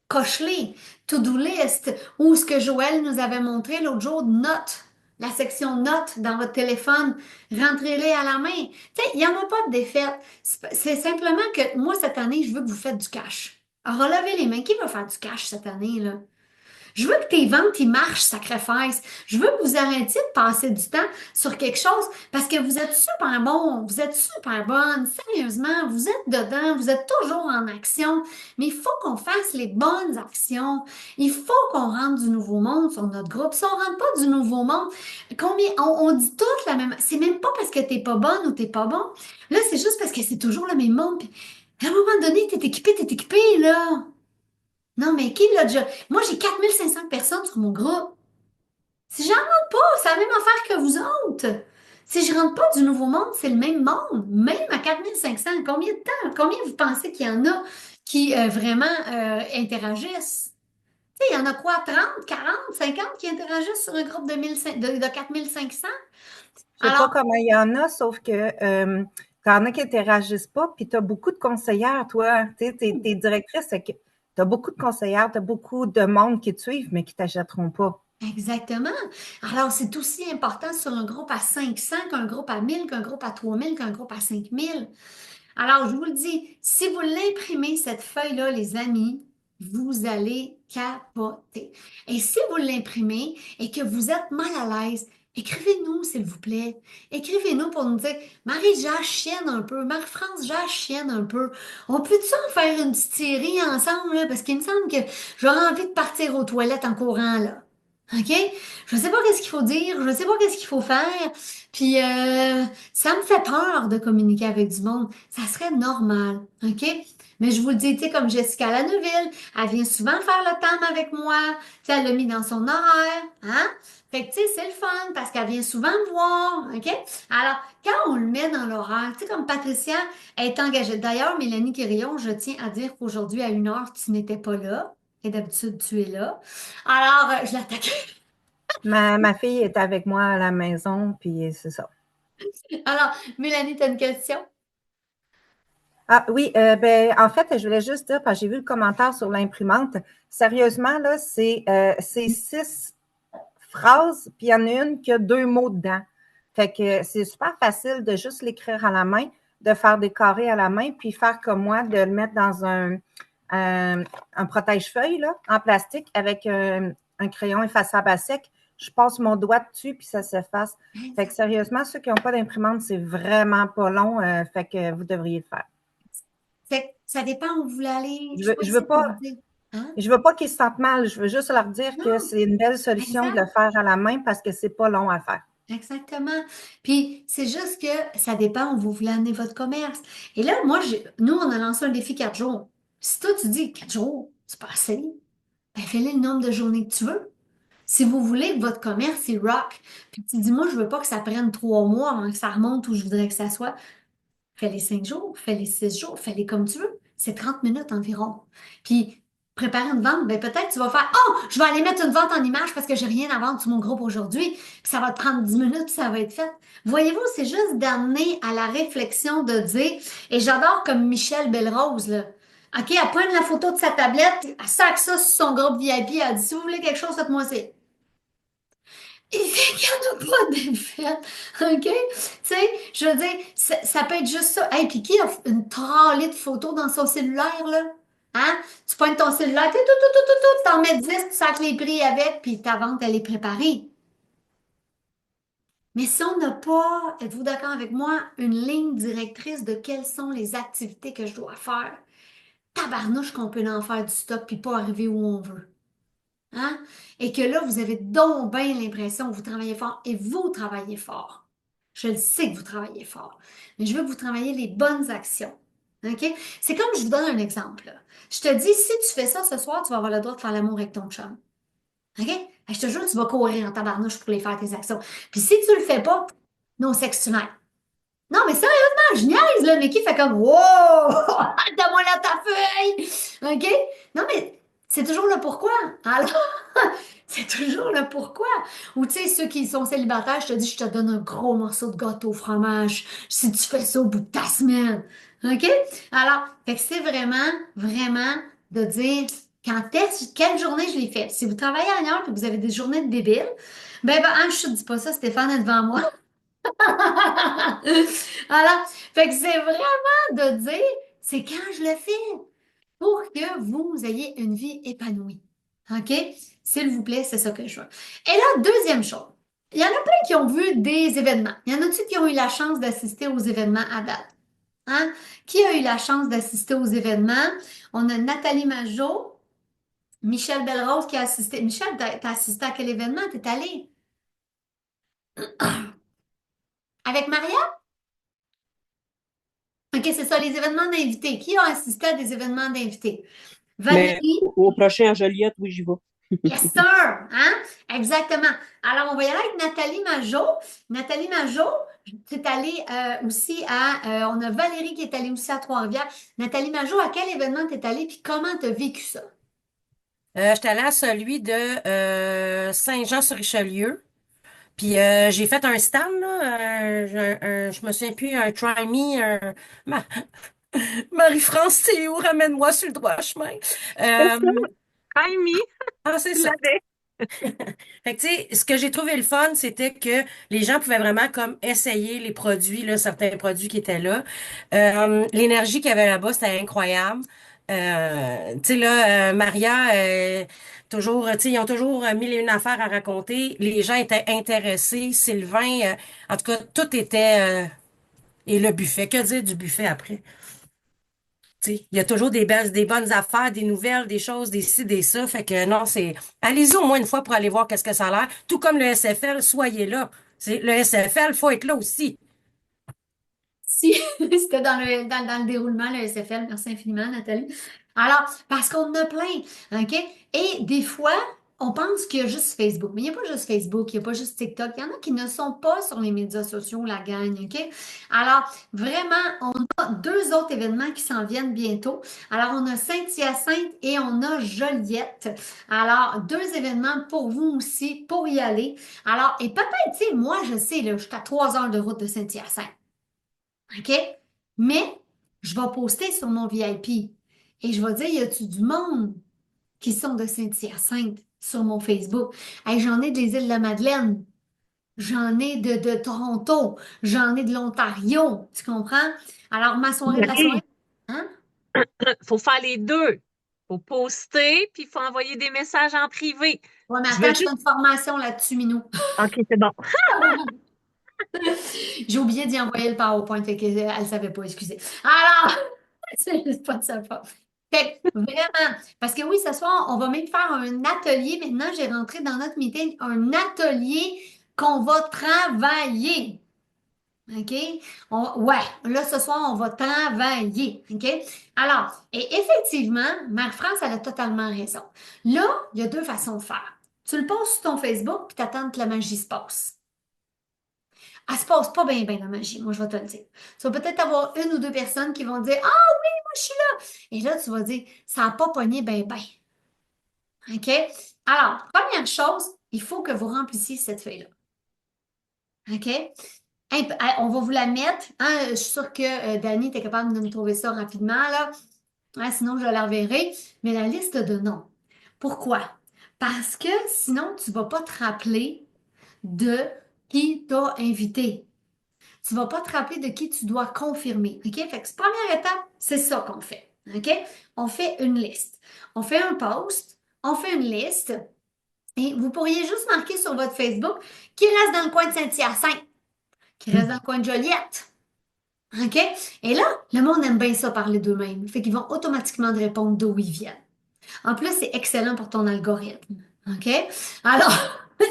Coche-les. To-do list. Ou ce que Joël nous avait montré l'autre jour, notes. La section notes dans votre téléphone, rentrez-les à la main. Tu sais, il n'y en a pas de défaite. C'est simplement que moi, cette année, je veux que vous faites du cash. Alors, relevez les mains. Qui veut faire du cash cette année, là? Je veux que tes ventes, ils marchent, sacrifice. Je veux que vous arrêtiez de passer du temps sur quelque chose parce que vous êtes super bon, vous êtes super bonne. Sérieusement, vous êtes dedans, vous êtes toujours en action. Mais il faut qu'on fasse les bonnes actions. Il faut qu'on rentre du nouveau monde sur notre groupe. Si on rentre pas du nouveau monde, on dit toutes la même. C'est même pas parce que t'es pas bonne ou t'es pas bon. Là, c'est juste parce que c'est toujours le même monde. Puis, à un moment donné, t'es équipé, là. Non, mais qui l'a déjà? Moi, j'ai 4500 personnes sur mon groupe. Si j'en rentre pas, c'est la même affaire que vous autres. Si je rentre pas du nouveau monde, c'est le même monde. Même à 4500, combien de temps? Combien vous pensez qu'il y en a qui vraiment interagissent? Tu sais, il y en a quoi? 30, 40, 50 qui interagissent sur un groupe de 4500?
Je ne sais pas comment il y en a, sauf que t'en as qui n'interagissent pas, puis tu as beaucoup de conseillères, toi. Tu sais, t'es directrice, c'est que tu as beaucoup de conseillères, tu as beaucoup de monde qui te suivent, mais qui ne t'achèteront pas.
Exactement. Alors, c'est aussi important sur un groupe à 500 qu'un groupe à 1000, qu'un groupe à 3000, qu'un groupe à 5000. Alors, je vous le dis, si vous l'imprimez, cette feuille-là, les amis, vous allez capoter. Et si vous l'imprimez et que vous êtes mal à l'aise, écrivez-nous, s'il vous plaît. Écrivez-nous pour nous dire, Marie, j'achienne un peu. Marie-France, j'achienne un peu. On peut-tu en faire une petite série ensemble, là? Parce qu'il me semble que j'aurais envie de partir aux toilettes en courant, là. OK? Je ne sais pas qu'est-ce qu'il faut dire, je ne sais pas qu'est-ce qu'il faut faire. Puis, ça me fait peur de communiquer avec du monde. Ça serait normal. OK? Mais je vous le dis, tu sais, comme Jessica Laneuville, elle vient souvent faire le TAM avec moi. Tu sais, elle l'a mis dans son horaire. Hein? Fait que, tu sais, c'est le fun parce qu'elle vient souvent me voir. OK? Alors, quand on le met dans l'horaire, tu sais, comme Patricia est engagée. D'ailleurs, Mélanie Quirillon, je tiens à dire qu'aujourd'hui, à 1 heure, tu n'étais pas là. Et d'habitude, tu es là. Alors, je l'attaque.
Ma fille est avec moi à la maison, puis c'est ça.
Alors, Mélanie, tu as une question?
Ah oui, ben, en fait, je voulais juste dire, parce que j'ai vu le commentaire sur l'imprimante, sérieusement, là, c'est 6 phrases, puis il y en a une qui a 2 mots dedans. Fait que c'est super facile de juste l'écrire à la main, de faire des carrés à la main, puis faire comme moi, de le mettre dans un protège-feuille là, en plastique avec un crayon effaçable à sec. je passe mon doigt dessus puis ça s'efface. Fait que sérieusement, ceux qui n'ont pas d'imprimante, c'est vraiment pas long. Fait que vous devriez le faire.
Ça dépend où vous voulez aller.
Je veux pas,
Hein?
je veux pas qu'ils se sentent mal. Je veux juste leur dire que c'est une belle solution de le faire à la main parce que c'est pas long à faire.
Exactement. Puis, c'est juste que ça dépend où vous voulez amener votre commerce. Et là, nous, on a lancé un défi 4 jours. Si toi, tu dis 4 jours, c'est pas assez, ben, fais-le le nombre de journées que tu veux. Si vous voulez que votre commerce, il rock, puis tu dis, moi, je veux pas que ça prenne 3 mois avant que ça remonte où je voudrais que ça soit, fais-les 5 jours, fais-les 6 jours, fais-les comme tu veux. C'est 30 minutes environ. Puis, préparer une vente, ben peut-être tu vas faire, oh, je vais aller mettre une vente en image parce que j'ai rien à vendre sur mon groupe aujourd'hui, puis ça va te prendre 10 minutes, puis ça va être fait. Voyez-vous, c'est juste d'amener à la réflexion de dire, et j'adore comme Michelle Belrose, là. OK, elle pointe la photo de sa tablette, elle sac ça sur son groupe VIP, elle dit, si vous voulez quelque chose, faites-moi ça. Il fait qu'il n'y en a pas d'effet. OK? Tu sais, je veux dire, ça peut être juste ça. Hey, puis qui a une trolley de photos dans son cellulaire, là? Hein? Tu pointes ton cellulaire, t'en mets 10, tu sacs les prix avec, puis ta vente, elle est préparée. Mais si on n'a pas, êtes-vous d'accord avec moi, une ligne directrice de quelles sont les activités que je dois faire, tabarnouche qu'on peut en faire du stock puis pas arriver où on veut. Hein? Et que là, vous avez donc bien l'impression que vous travaillez fort et vous travaillez fort. Je le sais que vous travaillez fort, mais je veux que vous travaillez les bonnes actions. OK? C'est comme je vous donne un exemple, là. Je te dis, si tu fais ça ce soir, tu vas avoir le droit de faire l'amour avec ton chum. OK? Je te jure, tu vas courir en tabarnouche pour les faire tes actions. Puis si tu le fais pas, non sexe humain. Non, mais sérieusement, je niaise, là. Mais qui fait comme, wow! Donne-moi là ta feuille! OK? Non, mais c'est toujours le pourquoi. Alors, c'est toujours le pourquoi. Ou tu sais, ceux qui sont célibataires, je te dis, je te donne un gros morceau de gâteau au fromage si tu fais ça au bout de ta semaine. OK? Alors, fait que c'est vraiment, vraiment de dire quelle journée je l'ai fait. Si vous travaillez ailleurs et que vous avez des journées de débiles, je te dis pas ça, Stéphane est devant moi. Alors, fait que c'est vraiment de dire, c'est quand je le fais pour que vous ayez une vie épanouie. OK? S'il vous plaît, c'est ça que je veux. Et là, deuxième chose, il y en a plein qui ont vu des événements. Il y en a-tu qui ont eu la chance d'assister aux événements à date? Hein? Qui a eu la chance d'assister aux événements? On a Nathalie Majot, Michelle Belrose qui a assisté. Michelle, t'as assisté à quel événement? T'es allée? Avec Maria? OK, c'est ça, les événements d'invités. Qui a assisté à des événements d'invités?
Mais
Valérie,
au prochain à Joliette, oui, j'y vais.
yes sir, hein? Exactement. Alors, on va y aller avec Nathalie Majot. Nathalie Majot, tu es allée aussi on a Valérie qui est allée aussi à Trois-Rivières. Nathalie Majot, à quel événement tu es allée puis comment tu as vécu ça?
J'étais allée à celui de Saint-Jean-sur-Richelieu. Puis j'ai fait un stand, là, je me souviens plus, un try me, Ma- Marie-France Théo, ramène-moi sur le droit chemin.
C'est ça,
Euh,
Amy,
c'est
tu
ça.
l'avais.
Fait que, tu sais, ce que j'ai trouvé le fun, c'était que les gens pouvaient vraiment comme essayer les produits, là, certains produits qui étaient là. L'énergie qu'il y avait là-bas, c'était incroyable. Tu sais, là, Maria, toujours, tu sais, ils ont toujours mille et une affaires à raconter. Les gens étaient intéressés. Sylvain, en tout cas, tout était... et le buffet, que dire du buffet après? Tu sais, il y a toujours des bonnes affaires, des nouvelles, des choses, des ci, des ça. Fait que non, c'est. Allez-y au moins une fois pour aller voir qu'est-ce que ça a l'air. Tout comme le SFL, soyez là. Le SFL, faut être là aussi.
Si, c'était dans le déroulement, le SFL. Merci infiniment, Nathalie. Alors, parce qu'on en a plein, OK? Et des fois, on pense qu'il y a juste Facebook. Mais il n'y a pas juste Facebook, il n'y a pas juste TikTok. Il y en a qui ne sont pas sur les médias sociaux, la gang, OK? Alors, vraiment, on a deux autres événements qui s'en viennent bientôt. Alors, on a Saint-Hyacinthe et on a Joliette. Alors, deux événements pour vous aussi, pour y aller. Alors, et peut-être, tu sais, moi, je sais, là, je suis à 3 heures de route de Saint-Hyacinthe. OK? Mais je vais poster sur mon VIP et je vais dire, y a-tu du monde qui sont de Saint-Hyacinthe sur mon Facebook? Hey, j'en ai des îles-de-la-Madeleine, j'en ai de Toronto, j'en ai de l'Ontario, tu comprends? Alors, ma soirée de la soirée, hein?
Faut faire les deux. Faut poster, puis il faut envoyer des messages en privé.
Ouais, mais
Je
attends,
veux
je fais
juste...
une formation là-dessus, Minou.
OK, c'est bon.
J'ai oublié d'y envoyer le PowerPoint, fait qu'elle ne savait pas, excusez. Alors, c'est juste pas de sa faute. Fait que, vraiment, parce que oui, ce soir, on va même faire un atelier. Maintenant, j'ai rentré dans notre meeting un atelier qu'on va travailler. OK? Ouais, là, ce soir, on va travailler. OK? Alors, et effectivement, Marie-France, elle a totalement raison. Là, il y a deux façons de faire. Tu le postes sur ton Facebook, puis tu attends que la magie se passe. Elle se passe pas bien, bien la magie, moi, je vais te le dire. Tu vas peut-être avoir une ou deux personnes qui vont dire ah oui, moi, je suis là. Et là, tu vas dire ça n'a pas pogné bien, bien. OK? Alors, première chose, il faut que vous remplissiez cette feuille-là. OK? On va vous la mettre. Hein, je suis sûre que Dani était capable de me trouver ça rapidement, là. Hein, sinon, je la reverrai. Mais la liste de noms. Pourquoi? Parce que sinon, tu ne vas pas te rappeler de qui t'a invité. Tu ne vas pas te rappeler de qui tu dois confirmer. OK? Fait que première étape, c'est ça qu'on fait. OK? On fait une liste. On fait un post, on fait une liste. Et vous pourriez juste marquer sur votre Facebook qui reste dans le coin de Saint-Hyacinthe, qui reste dans le coin de Joliette. OK? Et là, le monde aime bien ça parler d'eux-mêmes. Fait qu'ils vont automatiquement te répondre d'où ils viennent. En plus, c'est excellent pour ton algorithme. OK? Alors,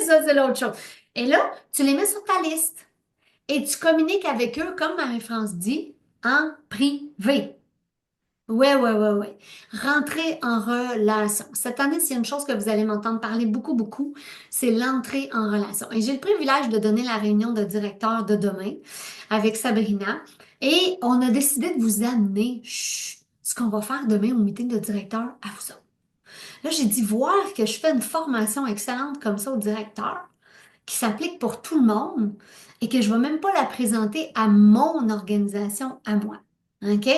ça, c'est l'autre chose. Et là, tu les mets sur ta liste et tu communiques avec eux, comme Marie-France dit, en privé. Ouais, ouais, ouais, ouais. Rentrer en relation. Cette année, s'il y a une chose que vous allez m'entendre parler beaucoup, beaucoup, c'est l'entrée en relation. Et j'ai le privilège de donner la réunion de directeur de demain avec Sabrina. Et on a décidé de vous amener ce qu'on va faire demain au meeting de directeur à vous autres. Là, j'ai dit voir que je fais une formation excellente comme ça au directeur qui s'applique pour tout le monde et que je ne vais même pas la présenter à mon organisation, à moi. OK?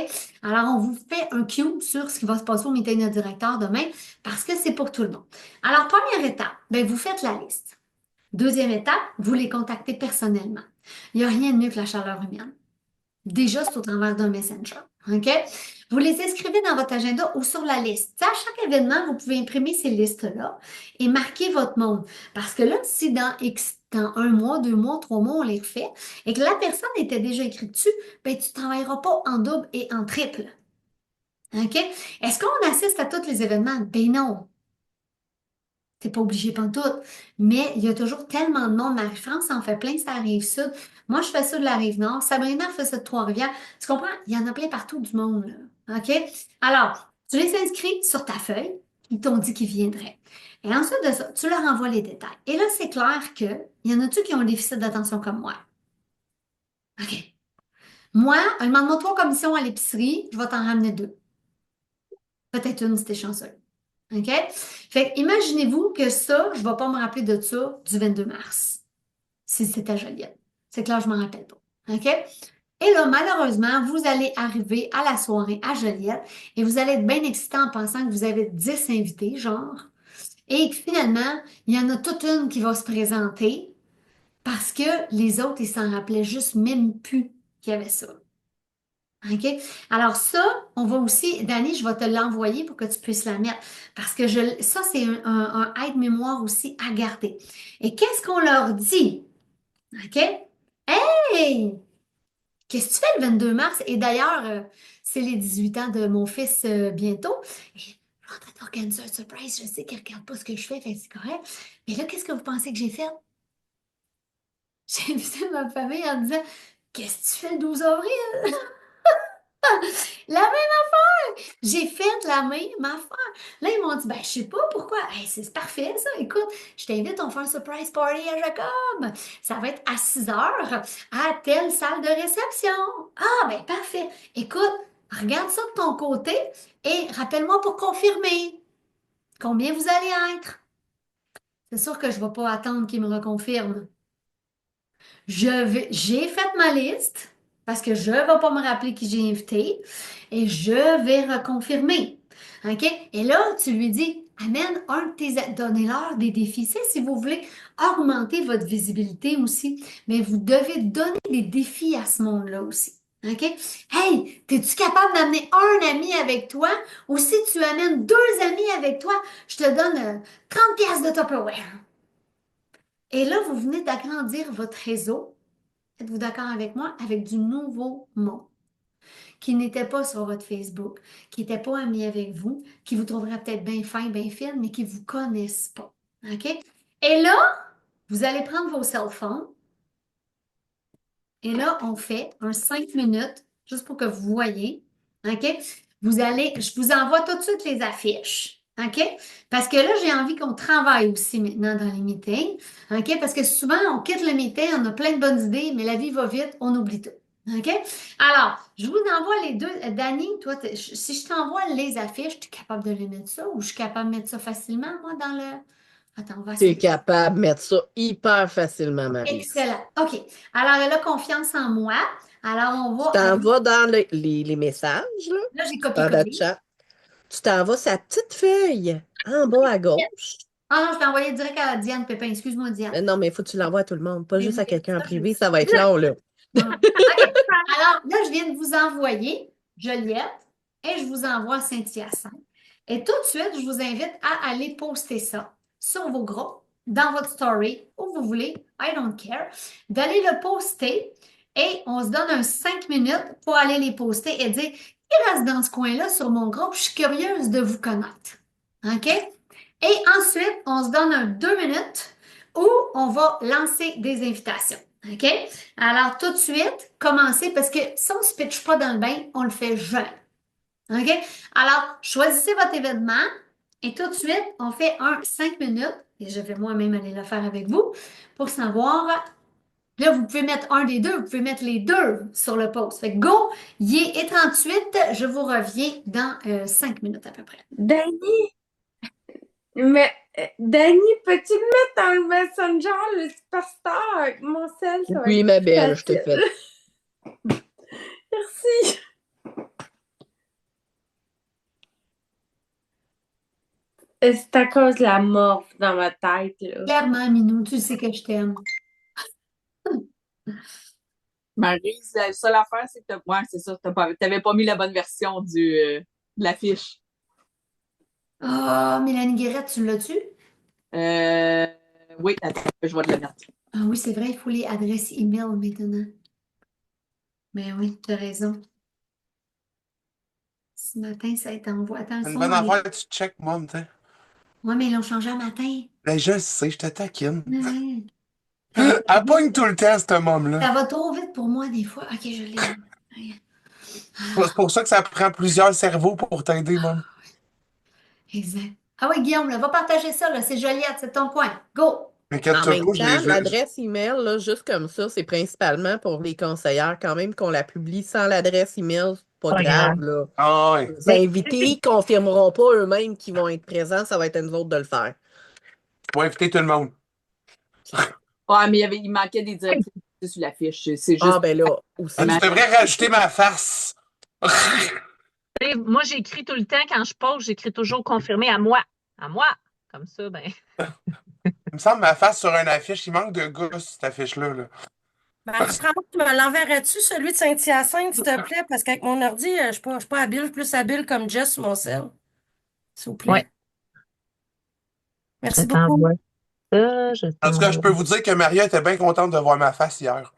Alors, on vous fait un cue sur ce qui va se passer au meeting de directeur demain parce que c'est pour tout le monde. Alors, première étape, bien, vous faites la liste. Deuxième étape, vous les contactez personnellement. Il n'y a rien de mieux que la chaleur humaine. Déjà, c'est au travers d'un messenger. OK? Vous les inscrivez dans votre agenda ou sur la liste. À chaque événement, vous pouvez imprimer ces listes-là et marquer votre monde. Parce que là, si dans un mois, 2 mois, 3 mois, on les refait et que la personne était déjà écrite dessus, ben, tu ne travailleras pas en double et en triple. OK? Est-ce qu'on assiste à tous les événements? Ben non. T'es pas obligé pantoute. Mais il y a toujours tellement de monde. Marie-France en fait plein, ça arrive sud. Moi, je fais ça de la rive nord. Sabrina fait ça de Trois-Rivières. Tu comprends? Il y en a plein partout du monde, là. OK? Alors, tu les inscris sur ta feuille. Ils t'ont dit qu'ils viendraient. Et ensuite de ça, tu leur envoies les détails. Et là, c'est clair que il y en a-tu qui ont un déficit d'attention comme moi? OK. Moi, demande-moi 3 commissions à l'épicerie, je vais t'en ramener 2. Peut-être une si t'es chanceux. OK? Fait que imaginez-vous que ça, je ne vais pas me rappeler de ça du 22 mars, si c'était à Joliette. C'est que là, je ne m'en rappelle pas. OK? Et là, malheureusement, vous allez arriver à la soirée à Joliette et vous allez être bien excité en pensant que vous avez 10 invités, genre, et que finalement, il y en a toute une qui va se présenter parce que les autres, ils s'en rappelaient juste même plus qu'il y avait ça. OK? Alors ça, on va aussi, Dani, je vais te l'envoyer pour que tu puisses la mettre. Parce que ça, c'est un aide-mémoire aussi à garder. Et qu'est-ce qu'on leur dit? OK? Hey! Qu'est-ce que tu fais le 22 mars? Et d'ailleurs, c'est les 18 ans de mon fils bientôt. Et je suis en train d'organiser un surprise. Je sais qu'il ne regarde pas ce que je fais, fait que c'est correct. Mais là, qu'est-ce que vous pensez que j'ai fait? J'ai invité ma famille en disant, qu'est-ce que tu fais le 12 avril? La même affaire! J'ai fait la même affaire. Là, ils m'ont dit, ben, je sais pas pourquoi. Hey, c'est parfait, ça. Écoute, je t'invite, on fait un surprise party à Jacob. Ça va être à 6 heures à telle salle de réception. Ah, ben, parfait. Écoute, regarde ça de ton côté et rappelle-moi pour confirmer combien vous allez être. C'est sûr que je ne vais pas attendre qu'ils me reconfirment. J'ai fait ma liste parce que je ne vais pas me rappeler qui j'ai invité et je vais reconfirmer. OK? Et là, tu lui dis, amène un de tes, donnez-leur des défis. C'est si vous voulez augmenter votre visibilité aussi, mais vous devez donner des défis à ce monde-là aussi. OK? Hey, es-tu capable d'amener un ami avec toi? Ou si tu amènes 2 amis avec toi, je te donne 30 pièces de Tupperware. Et là, vous venez d'agrandir votre réseau. Êtes-vous d'accord avec moi? Avec du nouveau monde qui n'était pas sur votre Facebook, qui n'était pas ami avec vous, qui vous trouverait peut-être bien fin, bien fine, mais qui ne vous connaissent pas. OK? Et là, vous allez prendre vos cell phones et là, on fait un 5 minutes, juste pour que vous voyez. OK? Je vous envoie tout de suite les affiches. OK? Parce que là, j'ai envie qu'on travaille aussi maintenant dans les meetings. OK? Parce que souvent, on quitte le meeting, on a plein de bonnes idées, mais la vie va vite, on oublie tout. OK? Alors, je vous envoie les deux. Dani, toi, si je t'envoie les affiches, tu es capable de les mettre ça ou je suis capable de mettre ça facilement, moi, dans le. Attends, on va
Tu es
essayer.
capable de mettre ça hyper facilement, Marie.
Excellent. OK. Alors, elle a confiance en moi. Alors, on va.
Tu t'en vas dans les messages, là,
Là, j'ai
dans le
copié-collé.
chat. Tu t'en vas sa petite feuille en bas à gauche.
Ah non, je l'ai envoyé direct à Diane Pépin. Excuse-moi, Diane.
Mais non, mais il faut que tu l'envoies à tout le monde, pas juste à quelqu'un en
Ça,
privé, ça va être long, là.
OK. Alors, là, je viens de vous envoyer Joliette et je vous envoie Saint-Hyacinthe. Et tout de suite, je vous invite à aller poster ça sur vos groupes, dans votre story, où vous voulez, I don't care, d'aller le poster et on se donne un 5 minutes pour aller les poster et dire qui reste dans ce coin-là sur mon groupe, je suis curieuse de vous connaître. OK? Et ensuite, on se donne un 2 minutes où on va lancer des invitations. OK? Alors, tout de suite, commencez parce que si on ne se pitche pas dans le bain, on le fait jamais. OK? Alors, choisissez votre événement et tout de suite, on fait un 5 minutes et je vais moi-même aller le faire avec vous pour savoir. Là, vous pouvez mettre un des deux, vous pouvez mettre les deux sur le post. Fait que go, y est 38, je vous reviens dans 5 minutes à peu près.
Dani, Dani, peux-tu le mettre dans le Messenger, le Superstar? Mon sel, ça va
Oui,
être
ma
plus
belle, je te
facile.
fais.
Merci. C'est à cause de la morphe dans ma tête, là.
Clairement, Minou, tu sais que je t'aime.
Marie, la seule affaire, c'est que ouais, c'est ça, t'avais pas mis la bonne version de l'affiche.
Ah, Mélanie Guérette, tu l'as-tu?
Oui, attends, je vais te la mettre.
Ah oui, c'est vrai, il faut les adresses email maintenant. Mais oui, tu as raison. Ce matin, ça a été envoyé.
C'est une
Attention,
bonne affaire, tu check, mom, t'sais.
Ouais, mais ils l'ont changé un matin.
Ben, je sais, je te taquine.
Ouais. Ça va,
Elle pogne tout le temps, cette mom-là.
ça va trop vite pour moi, des fois. Ok, je l'ai.
C'est pour ça que ça prend plusieurs cerveaux pour t'aider, mom.
Exact. Ah oui, Guillaume, là, va partager ça, là. C'est Joliette, c'est ton coin. Go!
En
Inquiète-toi
même
pas,
temps, l'adresse email, là, juste comme ça, c'est principalement pour les conseillères. Quand même qu'on la publie sans l'adresse email, c'est pas
Pas
grave,
grave.
là.
Ah ouais.
Les invités confirmeront pas eux-mêmes qu'ils vont être présents, ça va être à nous autres de le faire.
Faut inviter tout le monde.
Ouais, mais il manquait des directions sur l'affiche. C'est juste.
Ah, ben là, aussi.
Ah, tu devrais rajouter ma face.
Moi, j'écris tout le temps quand je poste, j'écris toujours confirmé à moi. À moi. Comme ça, ben.
Il me semble ma face sur une affiche, il manque de gars sur cette affiche-là. Là.
Franck, tu me l'enverrais-tu, celui de Saint-Hyacinthe, s'il te plaît? Parce qu'avec mon ordi, je suis pas habile, plus habile comme Jess sur mon cell. S'il vous plaît.
Ouais.
Merci
Je
beaucoup.
t'envoie ça, je
En tout cas, je peux
t'envoie.
vous dire que Maria était bien contente de voir ma face hier.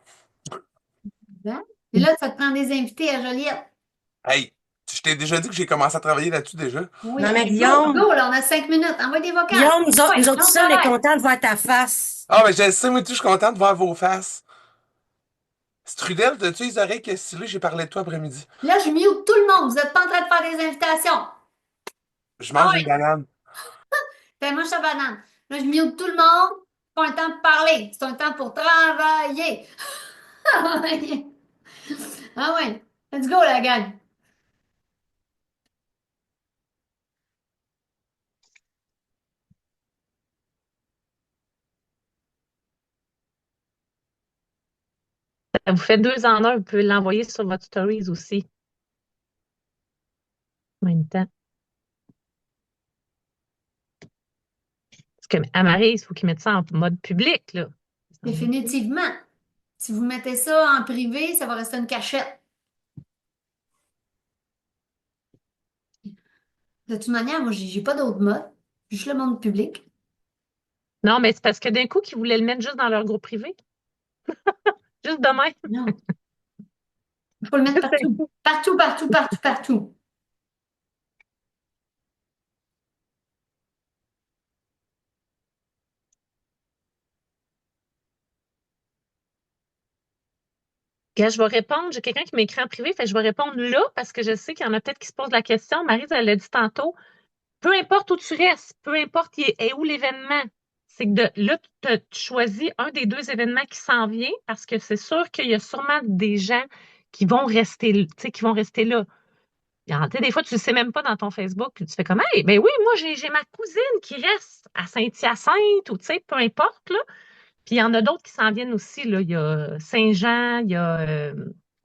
Et là, ça te prend des invités à Joliette.
Hey, je t'ai déjà dit que j'ai commencé à travailler là-dessus déjà.
Oui.
Non, mais
Go,
Guillaume,
go, là, on a 5 minutes. Envoie des vocales.
Guillaume, nous autres,
Ouais,
nous autres
on
seuls, on est
travaille.
contents de voir ta face.
Ah, mais je le sais, moi, tout, je suis contente de voir vos faces. Strudel, t'as-tu les oreilles que stylées? J'ai parlé de toi après-midi.
Là, je mute tout le monde. Vous n'êtes pas en train de faire des invitations.
Je mange
Ah oui.
une banane.
Fais-moi ta banane. Là, je mute tout le monde. C'est pas un temps de parler. C'est un temps pour travailler. Ah ouais. Let's go, la gang.
Ça vous fait 2 en 1. Vous pouvez l'envoyer sur votre stories aussi. En même temps. Parce que à Marie, il faut qu'ils mettent ça en mode public, là.
Définitivement. Si vous mettez ça en privé, ça va rester une cachette. De toute manière, moi, j'ai pas d'autre mode. Juste le monde public.
Non, mais c'est parce que d'un coup, qu'ils voulaient le mettre juste dans leur groupe privé. Juste de même.
Non. Il faut le mettre partout. Partout, partout, partout, partout.
Gars, je vais répondre. J'ai quelqu'un qui m'écrit en privé, fait que je vais répondre là parce que je sais qu'il y en a peut-être qui se posent la question. Maryse, elle l'a dit tantôt. Peu importe où tu restes, peu importe est où l'événement, c'est que là, tu choisis un des deux événements qui s'en vient parce que c'est sûr qu'il y a sûrement des gens qui vont rester, tu sais, qui vont rester là. Tu sais, des fois, tu ne sais même pas dans ton Facebook, tu fais comme, hey, ben oui, moi, j'ai ma cousine qui reste à Saint-Hyacinthe ou, tu sais, peu importe, là. Puis il y en a d'autres qui s'en viennent aussi, là. Il y a Saint-Jean, il y a,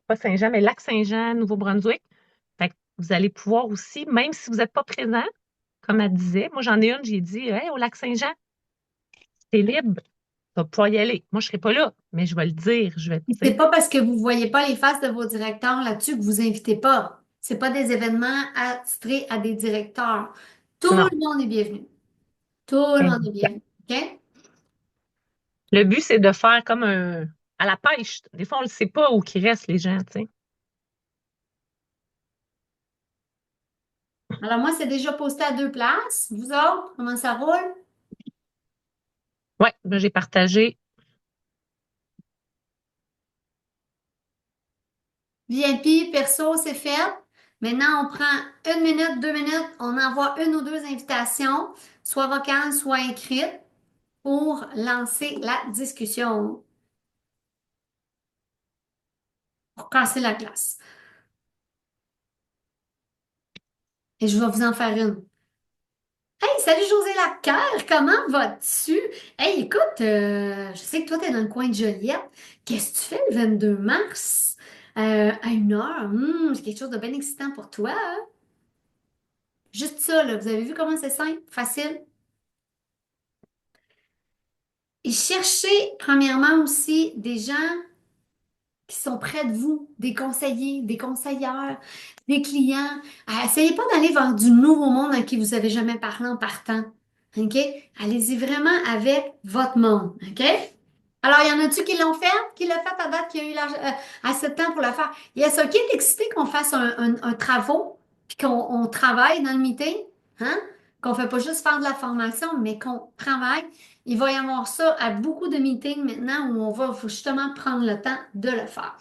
pas Saint-Jean, mais Lac-Saint-Jean, Nouveau-Brunswick. Fait que vous allez pouvoir aussi, même si vous n'êtes pas présent, comme elle disait, moi, j'en ai une, j'ai dit, hey, au Lac-Saint-Jean, c'est libre, tu vas pouvoir y aller. Moi, je ne serai pas là, mais je vais le dire, je vais, tu
C'est
sais.
pas parce que vous voyez pas les faces de vos directeurs là-dessus que vous invitez pas. C'est pas des événements attitrés à des directeurs. Tout
Non.
le monde est bienvenu. Tout le monde est bienvenu. OK?
Le but, c'est de faire comme à la pêche. Des fois, on ne sait pas où qu'ils restent, les gens, tu sais.
Alors, moi, c'est déjà posté à 2 places. Vous autres, comment ça roule?
Ouais, ben, j'ai partagé.
VIP, perso, c'est fait. Maintenant, on prend 1 minute, 2 minutes, on envoie une ou deux invitations, soit vocales, soit écrites, pour lancer la discussion, pour casser la glace. Et je vais vous en faire une. Hey, salut José Lacoeur, comment vas-tu? Hey, écoute, je sais que toi, tu es dans le coin de Joliette. Qu'est-ce que tu fais le 22 mars à 1 heure? C'est quelque chose de bien excitant pour toi, hein? Juste ça, là, vous avez vu comment c'est simple, facile? Et cherchez, premièrement aussi, des gens qui sont près de vous, des conseillers, des conseillères, des clients. Essayez pas d'aller vers du nouveau monde à qui vous avez jamais parlé en partant. OK? Allez-y vraiment avec votre monde. OK? Alors, il y en a-tu qui l'ont fait? Qui l'a fait à date, qui a eu assez de temps pour le faire? Il y a ça qui est excité qu'on fasse un travaux, puis qu'on travaille dans le meeting, hein? Qu'on fait pas juste faire de la formation, mais qu'on travaille. Il va y avoir ça à beaucoup de meetings maintenant où on va faut justement prendre le temps de le faire.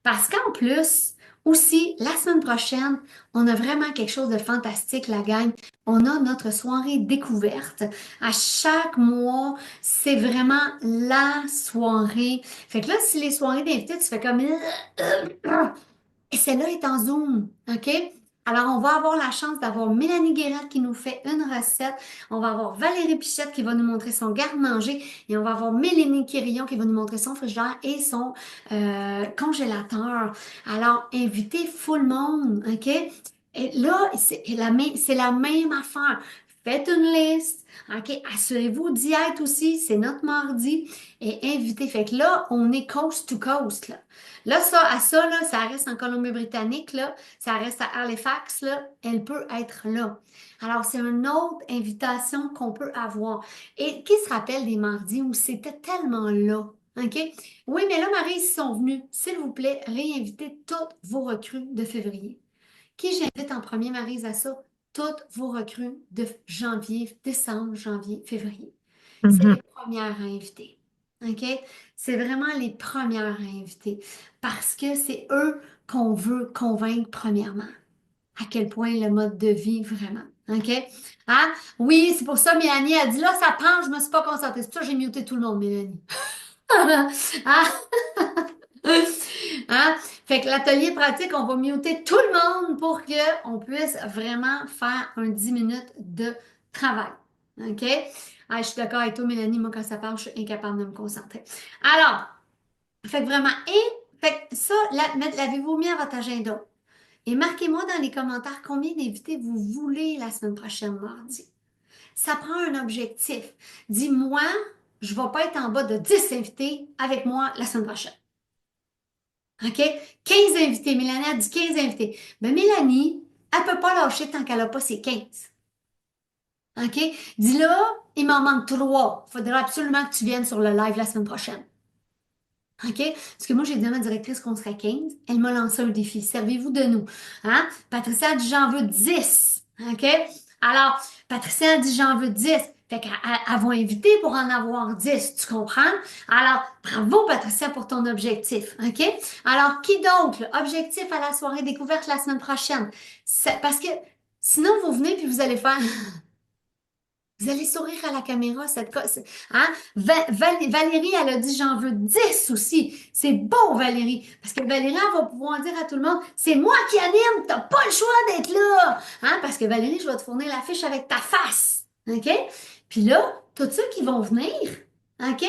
Parce qu'en plus, aussi, la semaine prochaine, on a vraiment quelque chose de fantastique, la gang. On a notre soirée découverte. À chaque mois, c'est vraiment la soirée. Fait que là, si les soirées d'invités, tu fais comme... Et celle-là est en Zoom, OK? Alors, on va avoir la chance d'avoir Mélanie Guérard qui nous fait une recette. On va avoir Valérie Pichette qui va nous montrer son garde-manger. Et on va avoir Mélanie Quirillon qui va nous montrer son frigidaire et son congélateur. Alors, invitez full monde, OK? Et là, c'est la même affaire. Faites une liste, OK? Assurez-vous d'y être aussi. C'est notre mardi. Et invitez. Fait que là, on est coast to coast, là. Là, ça reste en Colombie-Britannique, là, ça reste à Halifax, là, elle peut être là. Alors, c'est une autre invitation qu'on peut avoir. Et qui se rappelle des mardis où c'était tellement là? OK? Oui, mais là, Marie, ils sont venus. S'il vous plaît, réinvitez toutes vos recrues de février. Qui j'invite en premier, Maryse, à ça? Toutes vos recrues de janvier, décembre, janvier, février. C'est les premières à inviter. OK? C'est vraiment les premières à inviter parce que c'est eux qu'on veut convaincre premièrement. À quel point le mode de vie, vraiment. OK? Hein? Oui, c'est pour ça, Mélanie a dit là, ça prend, je me suis pas concentrée. C'est pour ça que j'ai muté tout le monde, Mélanie. Hein? Hein? Fait que l'atelier pratique, on va muter tout le monde pour qu'on puisse vraiment faire un 10 minutes de travail. OK? Ah, je suis d'accord avec toi, Mélanie. Moi, quand ça parle, je suis incapable de me concentrer. Alors, fait que vraiment, fait que ça, l'avez-vous mis à votre agenda? Et marquez-moi dans les commentaires combien d'invités vous voulez la semaine prochaine, mardi. Ça prend un objectif. Dis-moi, je ne vais pas être en bas de 10 invités avec moi la semaine prochaine. OK? 15 invités. Mélanie a dit 15 invités. Mais Mélanie elle peut pas lâcher tant qu'elle a pas ses 15. OK? Dis là, il m'en manque 3. Il faudra absolument que tu viennes sur le live la semaine prochaine. OK? Parce que moi, j'ai dit à ma directrice qu'on serait 15. Elle m'a lancé un défi. Servez-vous de nous. Hein? Patricia a dit j'en veux 10. OK? Alors, Patricia a dit j'en veux 10. Fait qu'elle va inviter pour en avoir 10. Tu comprends? Alors, bravo Patricia pour ton objectif. OK? Alors, qui donc? Objectif à la soirée découverte la semaine prochaine. Parce que sinon, vous venez puis vous allez faire. Vous allez sourire à la caméra, hein? Valérie, elle a dit j'en veux 10 aussi. C'est bon, Valérie. Parce que Valérie, elle va pouvoir dire à tout le monde, c'est moi qui anime, t'as pas le choix d'être là. Hein? Parce que Valérie, je vais te fournir l'affiche avec ta face. OK? Puis là, tous ceux qui vont venir, OK?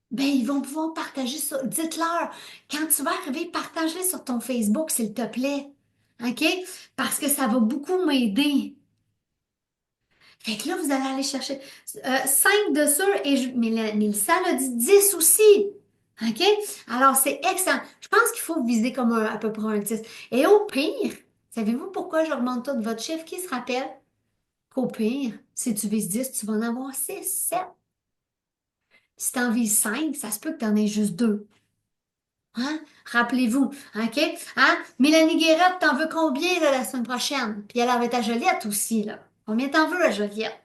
Ben, ils vont pouvoir partager ça. Dites-leur, quand tu vas arriver, partage-le sur ton Facebook, s'il te plaît. OK? Parce que ça va beaucoup m'aider. Fait que là, vous allez aller chercher 5 de sûr et Mélissa a dit 10 aussi. OK? Alors, c'est excellent. Je pense qu'il faut viser comme à peu près un 10. Et au pire, savez-vous pourquoi j'augmente tout votre chiffre? Qui se rappelle qu'au pire, si tu vises 10, tu vas en avoir 6, 7. Si tu en vises 5, ça se peut que tu en aies juste 2. Hein? Rappelez-vous, OK? Hein? Mélanie Guérette, t'en veux combien là, la semaine prochaine? Puis elle avait ta Joliette aussi, là. Combien t'en veux, la Joliette?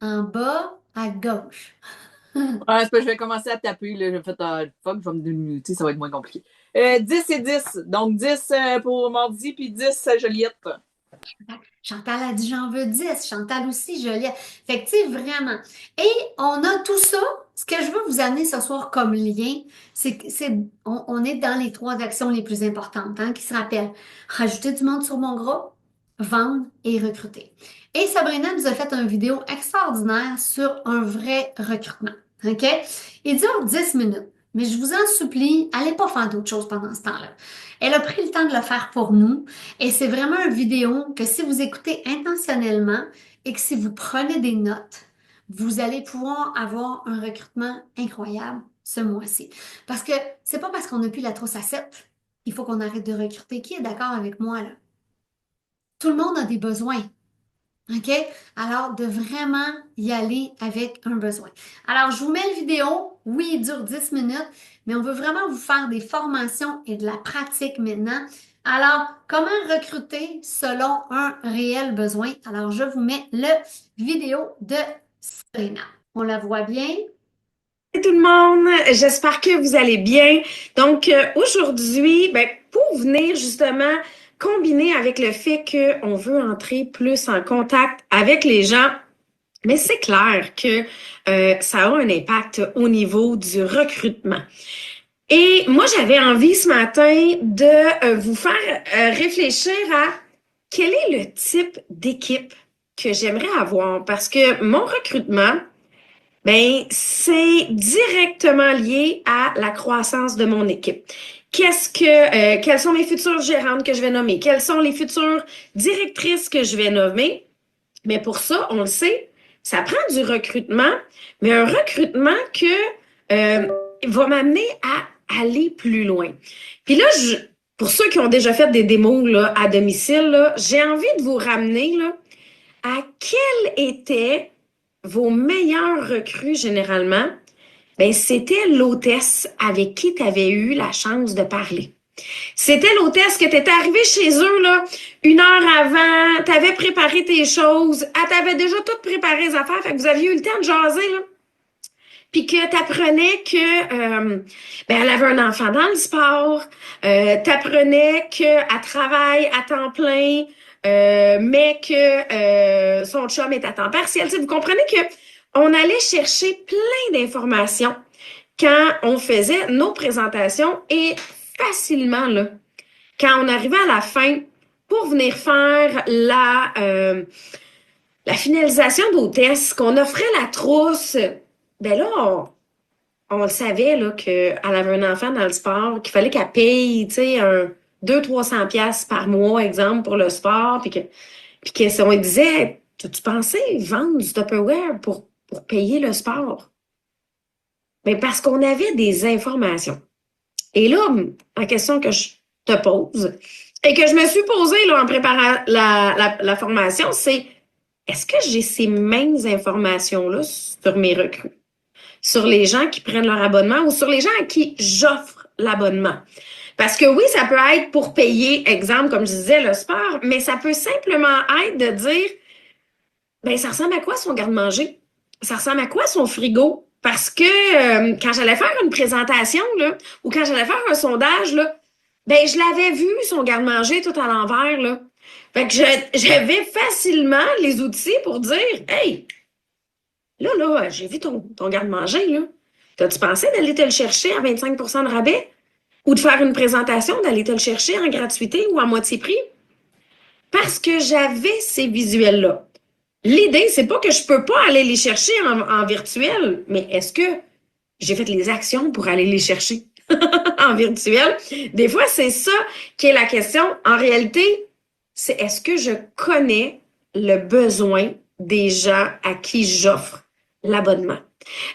En bas, à gauche.
Ouais, c'est parce que je vais commencer à taper. Là. J'ai fait fuck, je vais me tu sais, ça va être moins compliqué. 10 et 10. Donc 10 pour mardi, puis 10 Joliette.
Chantal a dit j'en veux 10. Chantal aussi, Joliette. Fait que tu sais, vraiment. Et on a tout ça. Ce que je veux vous amener ce soir comme lien, c'est on est dans les 3 actions les plus importantes, hein, qui se rappellent. Rajouter du monde sur mon groupe, vendre et recruter. Et Sabrina nous a fait une vidéo extraordinaire sur un vrai recrutement. OK? Il dure 10 minutes. Mais je vous en supplie, allez pas faire d'autres choses pendant ce temps-là. Elle a pris le temps de le faire pour nous. Et c'est vraiment une vidéo que si vous écoutez intentionnellement et que si vous prenez des notes, vous allez pouvoir avoir un recrutement incroyable ce mois-ci. Parce que c'est pas parce qu'on n'a plus la trousse à 7 qu'il faut qu'on arrête de recruter. Qui est d'accord avec moi, là? Tout le monde a des besoins. OK? Alors, de vraiment y aller avec un besoin. Alors, je vous mets une vidéo. Oui, il dure 10 minutes, mais on veut vraiment vous faire des formations et de la pratique maintenant. Alors, comment recruter selon un réel besoin? Alors, je vous mets la vidéo de Sabrina. On la voit bien?
Salut tout le monde, j'espère que vous allez bien. Donc aujourd'hui, pour venir justement combiner avec le fait qu'on veut entrer plus en contact avec les gens, mais c'est clair que ça a un impact au niveau du recrutement. Et moi, j'avais envie ce matin de vous faire réfléchir à quel est le type d'équipe que j'aimerais avoir, parce que mon recrutement, c'est directement lié à la croissance de mon équipe. Quelles sont mes futures gérantes que je vais nommer? Quelles sont les futures directrices que je vais nommer? Mais pour ça, on le sait, ça prend du recrutement, mais un recrutement que va m'amener à aller plus loin. Puis là, pour ceux qui ont déjà fait des démos là, à domicile, là, j'ai envie de vous ramener là, à quel était vos meilleurs recrues, généralement, c'était l'hôtesse avec qui tu avais eu la chance de parler. C'était l'hôtesse que tu étais arrivé chez eux là, 1 heure avant, tu avais préparé tes choses, elle t'avait déjà tout préparé les affaires, fait que vous aviez eu le temps de jaser, là. Puis que tu apprenais que elle avait un enfant dans le sport, tu apprenais qu'elle travaille à temps plein, mais que son chum est à temps partiel. Vous comprenez qu'on allait chercher plein d'informations quand on faisait nos présentations et facilement, là, quand on arrivait à la fin pour venir faire la finalisation d'hôtesse, qu'on offrait la trousse, là, on le savait là, qu'elle avait un enfant dans le sport, qu'il fallait qu'elle paye, tu sais, 200-300$ par mois, exemple, pour le sport, puis qu'on lui disait, tu pensais vendre du Tupperware pour payer le sport? Mais parce qu'on avait des informations. Et là, la question que je te pose et que je me suis posée là, en préparant la formation, c'est est-ce que j'ai ces mêmes informations-là sur mes recrues? Sur les gens qui prennent leur abonnement ou sur les gens à qui j'offre l'abonnement? Parce que oui, ça peut être pour payer, exemple, comme je disais, le sport, mais ça peut simplement être de dire, ben ça ressemble à quoi son garde-manger? Ça ressemble à quoi son frigo? Parce que quand j'allais faire une présentation, là, ou quand j'allais faire un sondage, là, ben je l'avais vu, son garde-manger tout à l'envers, là. Fait que j'avais facilement les outils pour dire, hey, là, j'ai vu ton garde-manger, là. T'as-tu pensé d'aller te le chercher à 25 de rabais? Ou de faire une présentation, d'aller te le chercher en gratuité ou à moitié prix? Parce que j'avais ces visuels-là. L'idée, c'est pas que je peux pas aller les chercher en virtuel, mais est-ce que j'ai fait les actions pour aller les chercher en virtuel? Des fois, c'est ça qui est la question. En réalité, c'est est-ce que je connais le besoin des gens à qui j'offre l'abonnement?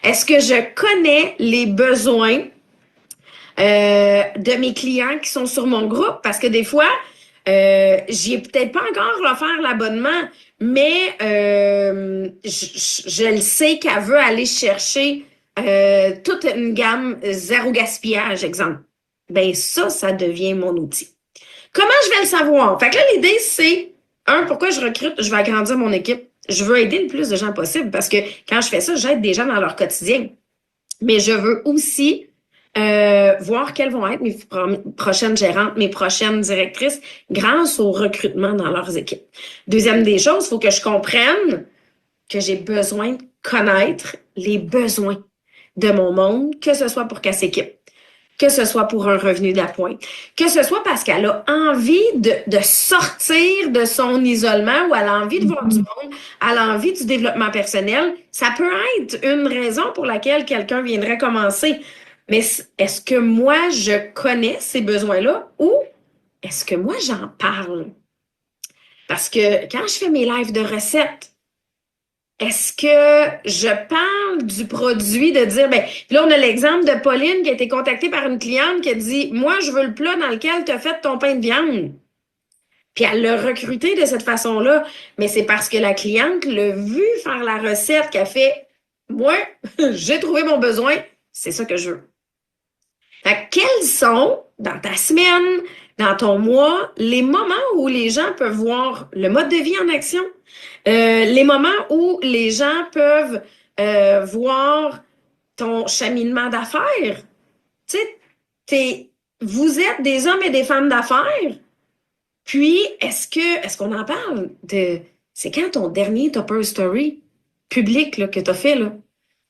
Est-ce que je connais les besoins de mes clients qui sont sur mon groupe? Parce que des fois, j'y ai peut-être pas encore offert l'abonnement, mais je le sais qu'elle veut aller chercher toute une gamme zéro gaspillage, exemple. Ben ça devient mon outil. Comment je vais le savoir? Fait que là, l'idée, c'est, pourquoi je recrute? Je vais agrandir mon équipe. Je veux aider le plus de gens possible parce que quand je fais ça, j'aide des gens dans leur quotidien. Mais je veux aussi voir quelles vont être mes prochaines gérantes, mes prochaines directrices grâce au recrutement dans leurs équipes. Deuxième des choses, il faut que je comprenne que j'ai besoin de connaître les besoins de mon monde, que ce soit pour qu'elle s'équipe, que ce soit pour un revenu d'appoint, que ce soit parce qu'elle a envie de sortir de son isolement ou elle a envie de voir du monde, elle a envie du développement personnel. Ça peut être une raison pour laquelle quelqu'un viendrait commencer. Mais est-ce que moi, je connais ces besoins-là ou est-ce que moi, j'en parle? Parce que quand je fais mes lives de recettes, est-ce que je parle du produit, de dire, ben là, on a l'exemple de Pauline qui a été contactée par une cliente qui a dit, moi, je veux le plat dans lequel tu as fait ton pain de viande. Puis elle l'a recruté de cette façon-là. Mais c'est parce que la cliente l'a vu faire la recette qu'elle fait, moi, j'ai trouvé mon besoin, c'est ça que je veux. Fait que quels sont, dans ta semaine, dans ton mois, les moments où les gens peuvent voir le mode de vie en action? Les moments où les gens peuvent voir ton cheminement d'affaires. Tu sais, vous êtes des hommes et des femmes d'affaires. Puis, est-ce qu'on en parle de... C'est quand ton dernier Topper Story public là, que tu as fait, là?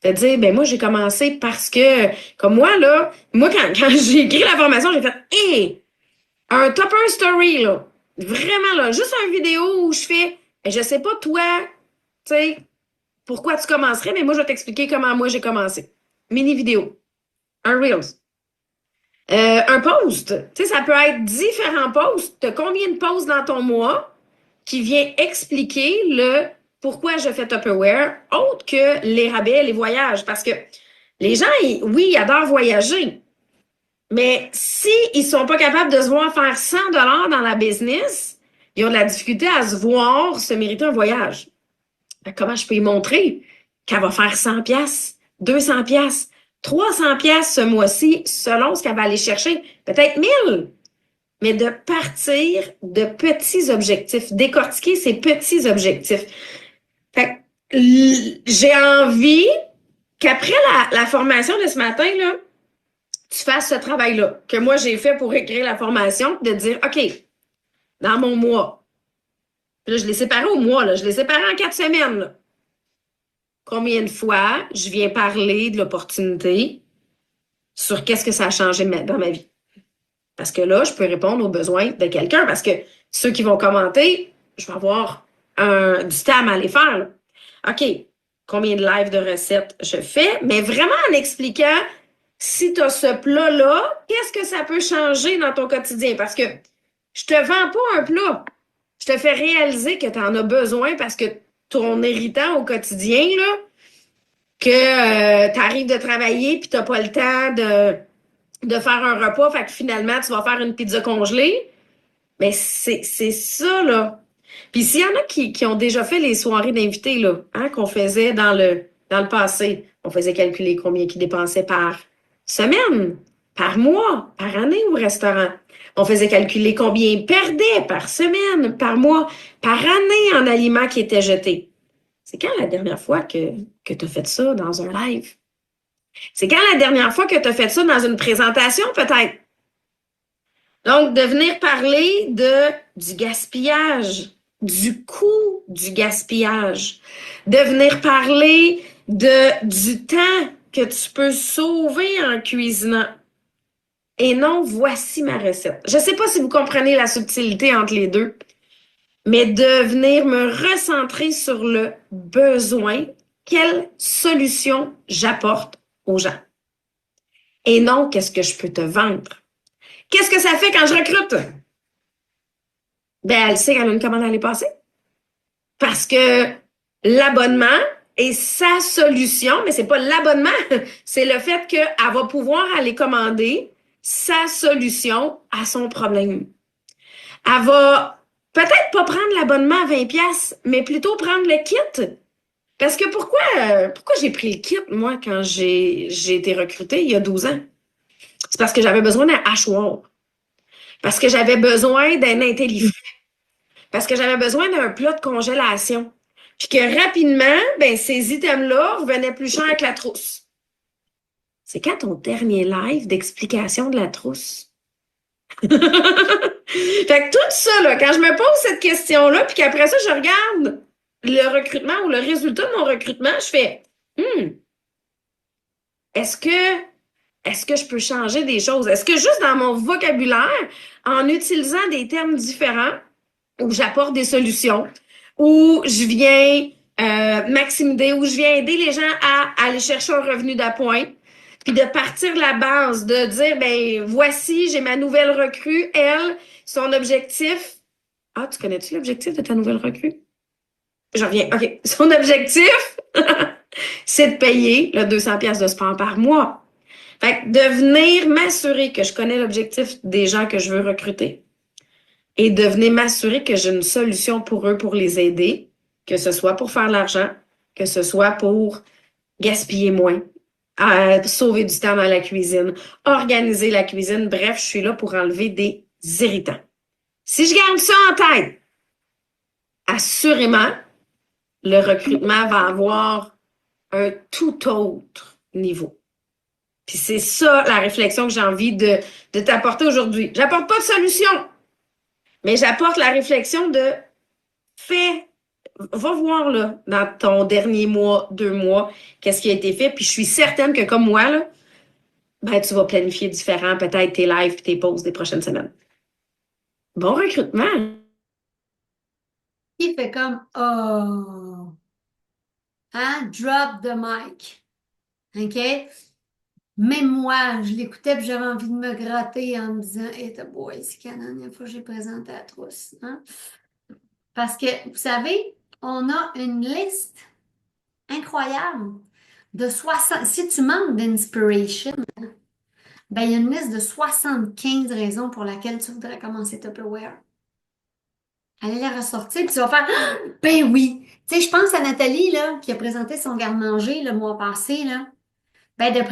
De dire, ben moi, j'ai commencé parce que, comme moi, quand j'ai écrit la formation, j'ai fait, hey, un Topper Story, là, vraiment, là, juste une vidéo où je fais, je sais pas, toi, tu sais, pourquoi tu commencerais, mais moi, je vais t'expliquer comment moi, j'ai commencé. Mini vidéo. Un Reels. Un post. Tu sais, ça peut être différents posts. Tu as combien de posts dans ton mois qui vient expliquer pourquoi je fais Tupperware, autre que les rabais, les voyages. Parce que les gens, oui, ils adorent voyager. Mais s'ils sont pas capables de se voir faire 100 $ dans la business, ils ont de la difficulté à se voir se mériter un voyage. Comment je peux y montrer qu'elle va faire 100 $, 200 $, 300 $ ce mois-ci, selon ce qu'elle va aller chercher, peut-être 1000. Mais de partir de petits objectifs, décortiquer ces petits objectifs. Fait que j'ai envie qu'après la formation de ce matin, là, tu fasses ce travail-là que moi j'ai fait pour écrire la formation, de dire, OK, dans mon mois, là, je l'ai séparé au mois, là, je l'ai séparé en 4 semaines. Là. Combien de fois je viens parler de l'opportunité sur qu'est-ce que ça a changé dans ma vie? Parce que là, je peux répondre aux besoins de quelqu'un parce que ceux qui vont commenter, je vais avoir du temps à les faire. Là. OK, combien de lives de recettes je fais, mais vraiment en expliquant si tu as ce plat-là, qu'est-ce que ça peut changer dans ton quotidien? Parce que je te vends pas un plat. Je te fais réaliser que tu en as besoin parce que ton irritant au quotidien, là, que tu arrives de travailler puis t'as pas le temps de faire un repas, fait que finalement, tu vas faire une pizza congelée. Mais c'est ça, là. Puis s'il y en a qui ont déjà fait les soirées d'invités, là, hein, qu'on faisait dans le passé, on faisait calculer combien ils dépensaient par semaine, par mois, par année au restaurant. On faisait calculer combien ils perdaient par semaine, par mois, par année en aliments qui étaient jetés. C'est quand la dernière fois que tu as fait ça dans un live? C'est quand la dernière fois que tu as fait ça dans une présentation, peut-être? Donc, de venir parler du gaspillage, du coût du gaspillage, de venir parler du temps que tu peux sauver en cuisinant. Et non, voici ma recette. Je ne sais pas si vous comprenez la subtilité entre les deux, mais de venir me recentrer sur le besoin, quelle solution j'apporte aux gens. Et non, qu'est-ce que je peux te vendre. Qu'est-ce que ça fait quand je recrute? Ben, elle sait qu'elle a une commande à aller passer. Parce que l'abonnement est sa solution, mais c'est pas l'abonnement, c'est le fait qu'elle va pouvoir aller commander sa solution à son problème. Elle va peut-être pas prendre l'abonnement à 20$, mais plutôt prendre le kit. Parce que pourquoi j'ai pris le kit, moi, quand j'ai été recrutée il y a 12 ans? C'est parce que j'avais besoin d'un hachoir. Parce que j'avais besoin d'un intellifrais. Parce que j'avais besoin d'un plat de congélation. Puis que rapidement, ben, ces items-là revenaient plus cher que la trousse. C'est quand ton dernier live d'explication de la trousse? Fait que tout ça, là, quand je me pose cette question-là, puis qu'après ça, je regarde le recrutement ou le résultat de mon recrutement, je fais est-ce que je peux changer des choses? Est-ce que juste dans mon vocabulaire, en utilisant des termes différents, où j'apporte des solutions, où je viens maximiser, où je viens aider les gens à aller chercher un revenu d'appoint, puis de partir de la base, de dire, ben voici, j'ai ma nouvelle recrue, elle, son objectif. Ah, tu connais-tu l'objectif de ta nouvelle recrue? Je reviens. OK. Son objectif, c'est de payer le 200$ de sport par mois. Fait que de venir m'assurer que je connais l'objectif des gens que je veux recruter et de venir m'assurer que j'ai une solution pour eux pour les aider, que ce soit pour faire de l'argent, que ce soit pour gaspiller moins, sauver du temps dans la cuisine, organiser la cuisine. Bref, je suis là pour enlever des irritants. Si je garde ça en tête, assurément, le recrutement va avoir un tout autre niveau. Puis c'est ça la réflexion que j'ai envie de t'apporter aujourd'hui. J'apporte pas de solution, mais j'apporte la réflexion de va voir là, dans ton dernier mois, 2 mois, qu'est-ce qui a été fait. Puis je suis certaine que comme moi, là, ben, tu vas planifier différent peut-être tes lives et tes pauses des prochaines semaines. Bon recrutement.
Il fait comme oh, hein, drop the mic. OK? Même moi, je l'écoutais et j'avais envie de me gratter en me disant hey, t'as boy, c'est quand la dernière fois que j'ai présenté la trousse. Hein? Parce que, vous savez, on a une liste incroyable de 60. Si tu manques d'inspiration, ben, il y a une liste de 75 raisons pour lesquelles tu voudrais commencer Tupperware. Allez la ressortir, puis tu vas faire ben oui! Tu sais, je pense à Nathalie, là, qui a présenté son garde-manger le mois passé, là. Ben, de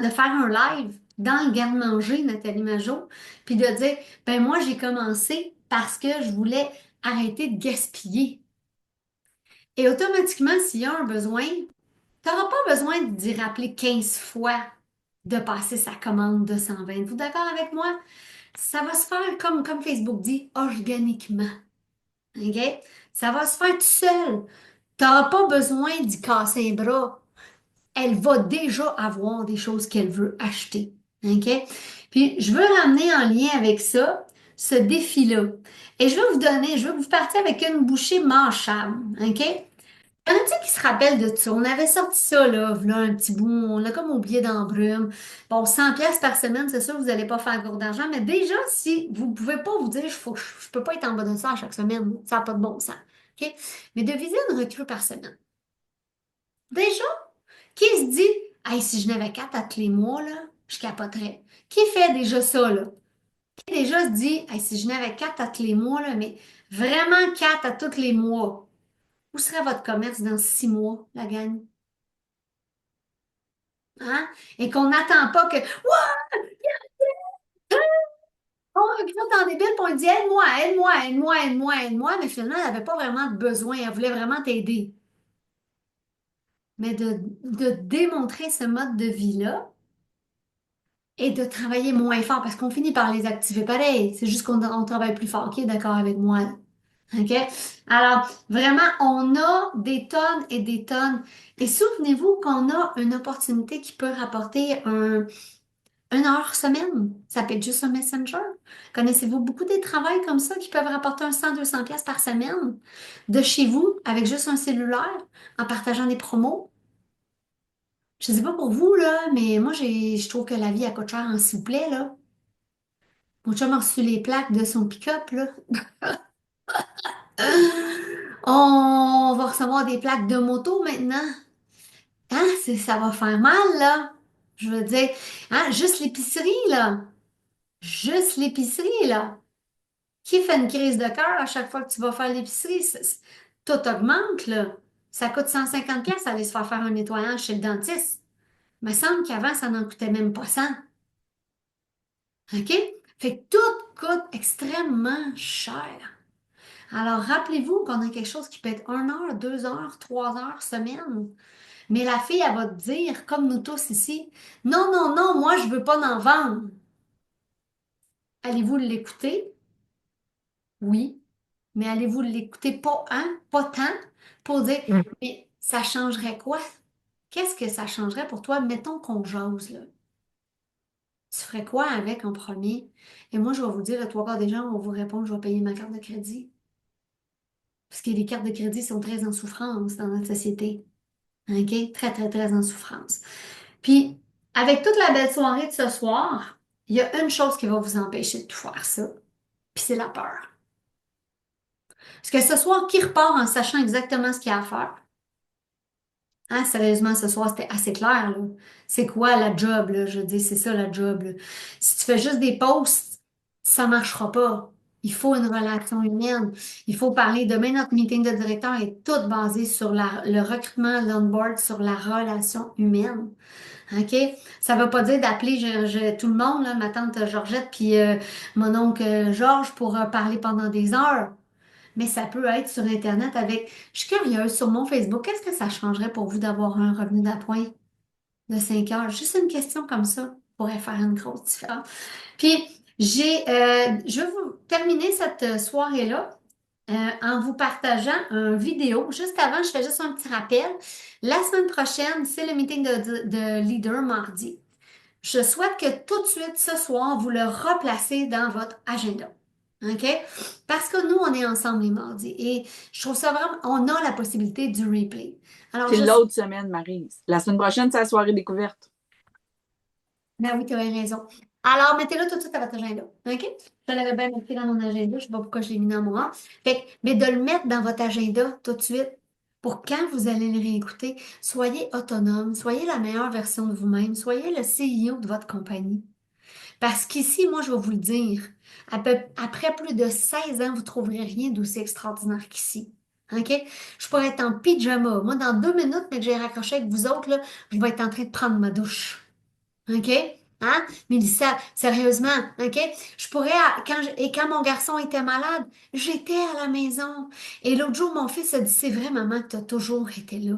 faire un live dans le garde-manger, Nathalie Majot, puis de dire, ben moi, j'ai commencé parce que je voulais arrêter de gaspiller. Et automatiquement, s'il y a un besoin, tu n'auras pas besoin d'y rappeler 15 fois de passer sa commande de 120. Êtes-vous d'accord avec moi? Ça va se faire comme Facebook dit, organiquement. OK? Ça va se faire tout seul. Tu n'auras pas besoin d'y casser un bras. Elle va déjà avoir des choses qu'elle veut acheter. OK? Puis, je veux ramener en lien avec ça, ce défi-là. Et je veux que vous partiez avec une bouchée mâchable. OK? Y en a-t-il qui se rappellent de ça? On avait sorti ça, là un petit bout, on l'a comme oublié dans la brume. Bon, 100$ par semaine, c'est sûr, vous n'allez pas faire gros d'argent, mais déjà, si vous ne pouvez pas vous dire, je peux pas être en bas de ça à chaque semaine, ça n'a pas de bon sens. OK? Mais de viser une recrue par semaine. Déjà, Qui se dit, hey, si je n'avais 4 à tous les mois, là, je capoterais. Qui fait déjà ça, là? Qui déjà se dit, hey, si je n'avais 4 à tous les mois, là, mais vraiment 4 à tous les mois, où serait votre commerce dans 6 mois, la gang? Hein? Et qu'on n'attend pas que, ouais, on recrute dans des billes, puis on dit, aide-moi, aide-moi, aide-moi, aide-moi, aide-moi, mais finalement, elle n'avait pas vraiment de besoin, elle voulait vraiment t'aider. Mais de démontrer ce mode de vie-là et de travailler moins fort, parce qu'on finit par les activer pareil, c'est juste qu'on travaille plus fort. Qui est d'accord avec moi? OK? Alors, vraiment, on a des tonnes et des tonnes. Et souvenez-vous qu'on a une opportunité qui peut rapporter une heure semaine. Ça peut être juste un messenger. Connaissez-vous beaucoup des travails comme ça qui peuvent rapporter un 100-200 pièces par semaine de chez vous avec juste un cellulaire en partageant des promos? Je sais pas pour vous, là, mais moi, je trouve que la vie, elle coûte cher en s'il vous plaît, là. Mon chum a reçu les plaques de son pick-up, là. On va recevoir des plaques de moto maintenant. Hein? Ça va faire mal, là. Je veux dire, hein? Juste l'épicerie, là. Juste l'épicerie, là. Qui fait une crise de cœur à chaque fois que tu vas faire l'épicerie? Tout augmente, là. Ça coûte 150 pièces aller se faire un nettoyage chez le dentiste. Il me semble qu'avant, ça n'en coûtait même pas 100. OK? Fait que tout coûte extrêmement cher. Alors, rappelez-vous qu'on a quelque chose qui peut être 1 heure, 2 heures, 3 heures semaine. Mais la fille, elle va te dire, comme nous tous ici, non, non, non, moi, je veux pas en vendre. Allez-vous l'écouter? Oui. Mais allez-vous l'écouter pas, hein? Pas tant pour dire, mais ça changerait quoi? Qu'est-ce que ça changerait pour toi? Mettons qu'on jase, là. Tu ferais quoi avec en premier? Et moi, je vais vous dire, le trois quarts des gens vont vous répondre, je vais payer ma carte de crédit. Parce que les cartes de crédit sont très en souffrance dans notre société. OK? Très, très, très en souffrance. Puis, avec toute la belle soirée de ce soir, il y a une chose qui va vous empêcher de tout faire ça. Puis c'est la peur. Parce que ce soir, qui repart en sachant exactement ce qu'il y a à faire? Hein, sérieusement, ce soir, c'était assez clair, là. C'est quoi la job, là? Je dis, c'est ça la job, là. Si tu fais juste des posts, ça marchera pas. Il faut une relation humaine. Il faut parler. Demain, notre meeting de directeur est tout basé sur le recrutement, l'onboard, sur la relation humaine. OK? Ça ne veut pas dire d'appeler tout le monde, là, ma tante Georgette puis mon oncle Georges pour parler pendant des heures. Mais ça peut être sur Internet avec. Je suis curieuse, sur mon Facebook, qu'est-ce que ça changerait pour vous d'avoir un revenu d'appoint de 5 heures? Juste une question comme ça pourrait faire une grosse différence. Puis, je vais vous terminer cette soirée-là en vous partageant une vidéo. Juste avant, je fais juste un petit rappel. La semaine prochaine, c'est le meeting de leader mardi. Je souhaite que tout de suite, ce soir, vous le replacez dans votre agenda. OK? Parce que nous, on est ensemble les mardis. Et je trouve ça vraiment, on a la possibilité du replay. Alors,
C'est l'autre semaine, Maryse. La semaine prochaine, c'est la soirée découverte.
Ben oui, tu as raison. Alors, mettez-le tout de suite à votre agenda. OK? Je l'avais bien marqué dans mon agenda. Je ne sais pas pourquoi je l'ai mis dans moi. Mais de le mettre dans votre agenda tout de suite pour quand vous allez le réécouter, soyez autonome, soyez la meilleure version de vous-même, soyez le CEO de votre compagnie. Parce qu'ici, moi, je vais vous le dire, après plus de 16 ans, vous ne trouverez rien d'aussi extraordinaire qu'ici. OK? Je pourrais être en pyjama. Moi, dans 2 minutes, mais que j'ai raccroché avec vous autres, là, je vais être en train de prendre ma douche. OK? Hein? Mélissa, sérieusement, OK? Je pourrais, quand mon garçon était malade, j'étais à la maison. Et l'autre jour, mon fils a dit, c'est vrai, maman, que tu as toujours été là.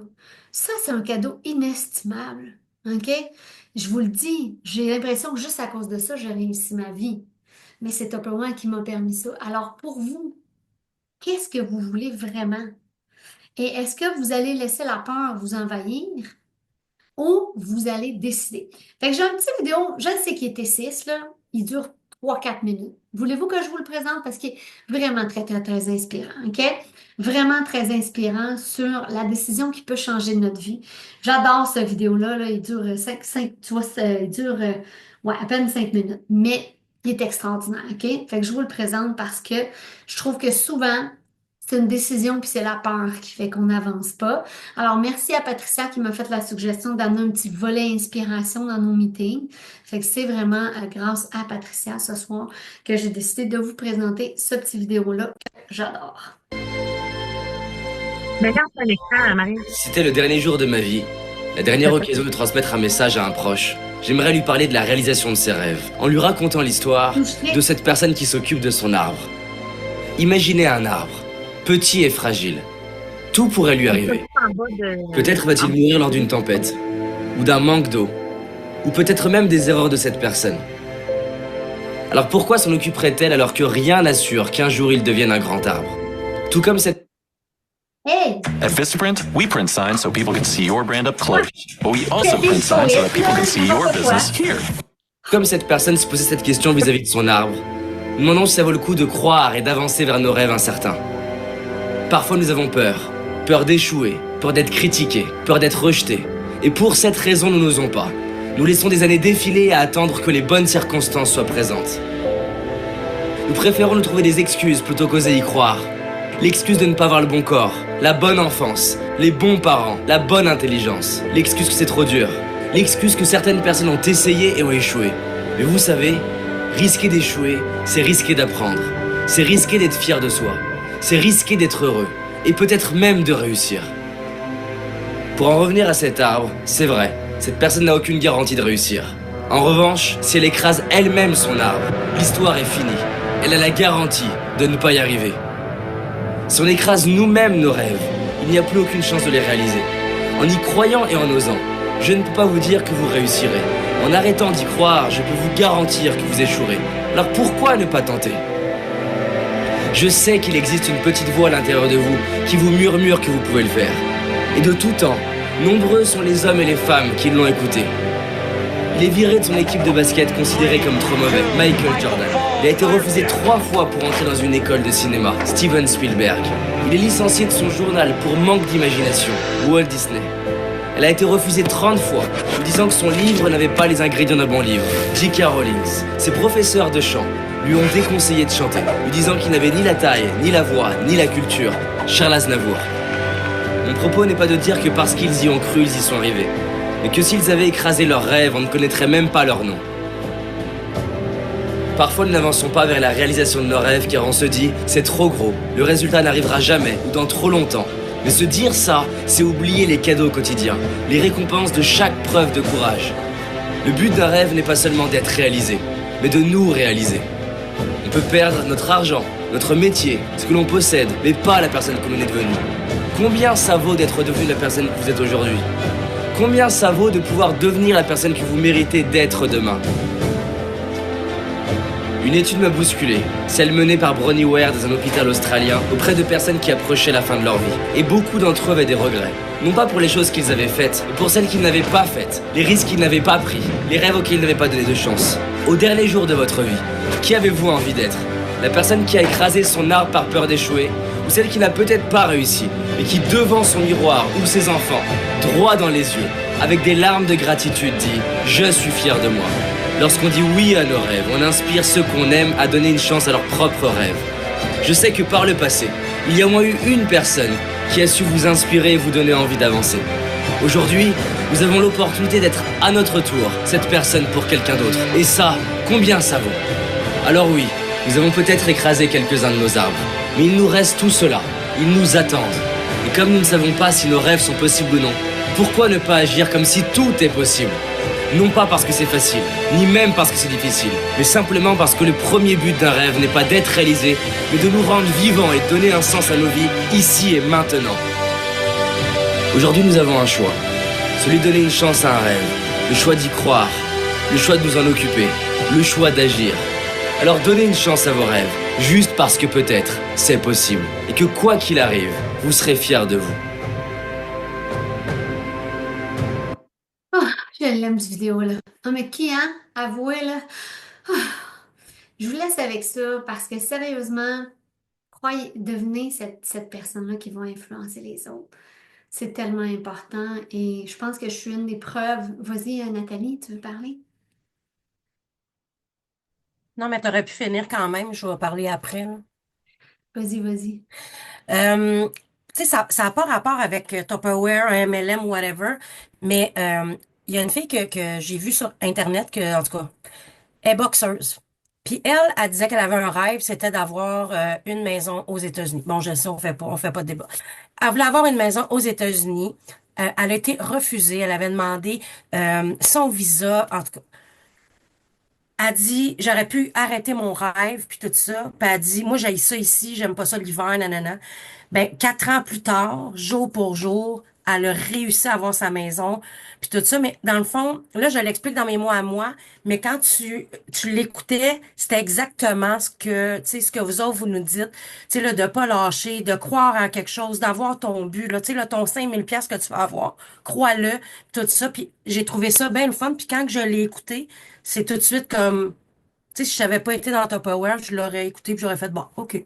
Ça, c'est un cadeau inestimable. OK? Je vous le dis, j'ai l'impression que juste à cause de ça, j'ai réussi ma vie. Mais c'est Top One qui m'a permis ça. Alors, pour vous, qu'est-ce que vous voulez vraiment? Et est-ce que vous allez laisser la peur vous envahir? Ou vous allez décider. Fait que j'ai une petite vidéo, je ne sais qui était 6, là. Il dure 3-4 minutes. Voulez-vous que je vous le présente? Parce qu'il est vraiment très, très, très inspirant, OK? Vraiment très inspirant sur la décision qui peut changer notre vie. J'adore cette vidéo-là, là. Il dure tu vois, il dure ouais, à peine 5 minutes. Mais il est extraordinaire, OK? Fait que je vous le présente parce que je trouve que souvent, C'est une décision, puis c'est la peur qui fait qu'on n'avance pas. Alors, merci à Patricia qui m'a fait la suggestion d'amener un petit volet inspiration dans nos meetings. Fait que c'est vraiment grâce à Patricia ce soir que j'ai décidé de vous présenter ce petit vidéo-là que j'adore.
Mais lance un écran, Marie.
C'était le dernier jour de ma vie, la dernière occasion de transmettre un message à un proche. J'aimerais lui parler de la réalisation de ses rêves, en lui racontant l'histoire de cette personne qui s'occupe de son arbre. Imaginez un arbre, petit et fragile. Tout pourrait lui arriver. Peut-être va-t-il mourir lors d'une tempête, ou d'un manque d'eau, ou peut-être même des erreurs de cette personne. Alors pourquoi s'en occuperait-elle alors que rien n'assure qu'un jour il devienne un grand arbre? Tout comme cette...
Hey!
At Vistaprint, we print signs so people can see your brand up close. But we also print signs so that people can see your business here.
Comme cette personne se posait cette question vis-à-vis de son arbre, nous demandons si ça vaut le coup de croire et d'avancer vers nos rêves incertains. Parfois nous avons peur. Peur d'échouer, peur d'être critiqués, peur d'être rejetés. Et pour cette raison, nous n'osons pas. Nous laissons des années défiler à attendre que les bonnes circonstances soient présentes. Nous préférons nous trouver des excuses plutôt qu'oser y croire. L'excuse de ne pas avoir le bon corps, la bonne enfance, les bons parents, la bonne intelligence. L'excuse que c'est trop dur. L'excuse que certaines personnes ont essayé et ont échoué. Mais vous savez, risquer d'échouer, c'est risquer d'apprendre. C'est risquer d'être fier de soi. C'est risquer d'être heureux. Et peut-être même de réussir. Pour en revenir à cet arbre, c'est vrai, cette personne n'a aucune garantie de réussir. En revanche, si elle écrase elle-même son arbre, l'histoire est finie. Elle a la garantie de ne pas y arriver. Si on écrase nous-mêmes nos rêves, il n'y a plus aucune chance de les réaliser. En y croyant et en osant, je ne peux pas vous dire que vous réussirez. En arrêtant d'y croire, je peux vous garantir que vous échouerez. Alors pourquoi ne pas tenter ? Je sais qu'il existe une petite voix à l'intérieur de vous qui vous murmure que vous pouvez le faire. Et de tout temps, nombreux sont les hommes et les femmes qui l'ont écouté. Il est viré de son équipe de basket considéré comme trop mauvais, Michael Jordan. Il a été refusé 3 fois pour entrer dans une école de cinéma, Steven Spielberg. Il est licencié de son journal pour manque d'imagination, Walt Disney. Elle a été refusée 30 fois, lui disant que son livre n'avait pas les ingrédients d'un bon livre, J.K. Rowling. Ses professeurs de chant lui ont déconseillé de chanter, lui disant qu'il n'avait ni la taille, ni la voix, ni la culture, Charles Aznavour. Mon propos n'est pas de dire que parce qu'ils y ont cru, ils y sont arrivés, mais que s'ils avaient écrasé leurs rêves, on ne connaîtrait même pas leur nom. Parfois, nous n'avançons pas vers la réalisation de nos rêves car on se dit « c'est trop gros, le résultat n'arrivera jamais ou dans trop longtemps ». Mais se dire ça, c'est oublier les cadeaux quotidiens, les récompenses de chaque preuve de courage. Le but d'un rêve n'est pas seulement d'être réalisé, mais de nous réaliser. On peut perdre notre argent, notre métier, ce que l'on possède, mais pas la personne que l'on est devenue. Combien ça vaut d'être devenu la personne que vous êtes aujourd'hui ? Combien ça vaut de pouvoir devenir la personne que vous méritez d'être demain ? Une étude m'a bousculé, celle menée par Bronnie Ware dans un hôpital australien auprès de personnes qui approchaient la fin de leur vie. Et beaucoup d'entre eux avaient des regrets. Non pas pour les choses qu'ils avaient faites, mais pour celles qu'ils n'avaient pas faites, les risques qu'ils n'avaient pas pris, les rêves auxquels ils n'avaient pas donné de chance. Au dernier jour de votre vie, qui avez-vous envie d'être ? La personne qui a écrasé son arbre par peur d'échouer, ou celle qui n'a peut-être pas réussi, mais qui devant son miroir ou ses enfants, droit dans les yeux, avec des larmes de gratitude dit « Je suis fier de moi ». Lorsqu'on dit oui à nos rêves, on inspire ceux qu'on aime à donner une chance à leurs propres rêves. Je sais que par le passé, il y a au moins eu une personne qui a su vous inspirer et vous donner envie d'avancer. Aujourd'hui, nous avons l'opportunité d'être à notre tour cette personne pour quelqu'un d'autre. Et ça, combien ça vaut ? Alors oui, nous avons peut-être écrasé quelques-uns de nos arbres, mais il nous reste tout cela. Ils nous attendent. Et comme nous ne savons pas si nos rêves sont possibles ou non, pourquoi ne pas agir comme si tout est possible ? Non pas parce que c'est facile, ni même parce que c'est difficile, mais simplement parce que le premier but d'un rêve n'est pas d'être réalisé, mais de nous rendre vivants et de donner un sens à nos vies, ici et maintenant. Aujourd'hui, nous avons un choix. Celui de donner une chance à un rêve, le choix d'y croire, le choix de nous en occuper, le choix d'agir. Alors donnez une chance à vos rêves, juste parce que peut-être c'est possible, et que quoi qu'il arrive, vous serez fiers de vous.
Je l'aime, cette vidéo-là. Ah, mais qui, hein? Avouez, là. Ah. Je vous laisse avec ça parce que sérieusement, devenez cette personne-là qui va influencer les autres. C'est tellement important et je pense que je suis une des preuves. Vas-y, Nathalie, tu veux parler?
Non, mais t'aurais pu finir quand même, je vais parler après, là.
Vas-y, vas-y.
Euh, Tu sais, ça n'a pas rapport avec Tupperware, un MLM, whatever, mais il y a une fille que j'ai vue sur Internet, que, en tout cas, est boxeuse. Puis elle disait qu'elle avait un rêve, c'était d'avoir une maison aux États-Unis. Bon, je sais, on fait pas de débat. Elle voulait avoir une maison aux États-Unis. Elle a été refusée. Elle avait demandé son visa. En tout cas, elle dit, j'aurais pu arrêter mon rêve, puis tout ça. Puis elle dit, moi, j'haïs ça ici, j'aime pas ça l'hiver, nanana. Ben, 4 ans plus tard, jour pour jour, elle a réussi à avoir sa maison, puis tout ça. Mais dans le fond, là, je l'explique dans mes mots à moi, mais quand tu l'écoutais, c'était exactement ce que, tu sais, ce que vous autres, vous nous dites. Tu sais, là, de pas lâcher, de croire en quelque chose, d'avoir ton but, là, tu sais, là, ton 5 000 piastres que tu vas avoir, crois-le, tout ça. Puis j'ai trouvé ça bien le fun. Puis quand que je l'ai écouté, c'est tout de suite comme, tu sais, si j'avais pas été dans Tupperware, je l'aurais écouté puis j'aurais fait, bon, OK.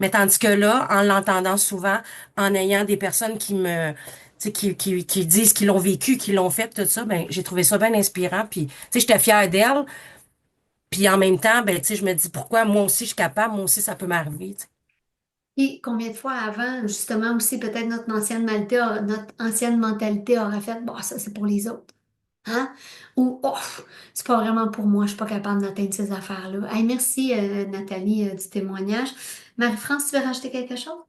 Mais tandis que là, en l'entendant souvent, en ayant des personnes qui me, tu sais, qui disent qu'ils l'ont vécu, qu'ils l'ont fait, tout ça, ben, j'ai trouvé ça bien inspirant. Puis, tu sais, j'étais fière d'elle. Puis en même temps, ben, tu sais, je me dis, pourquoi moi aussi je suis capable, moi aussi ça peut m'arriver, tu sais.
Et combien de fois avant, justement, aussi, peut-être notre ancienne mentalité aurait fait, bon, ça, c'est pour les autres. Hein? Ou, oh, c'est pas vraiment pour moi, je suis pas capable d'atteindre ces affaires-là. Hey, merci, Nathalie, du témoignage. Marie-France, tu veux rajouter quelque chose?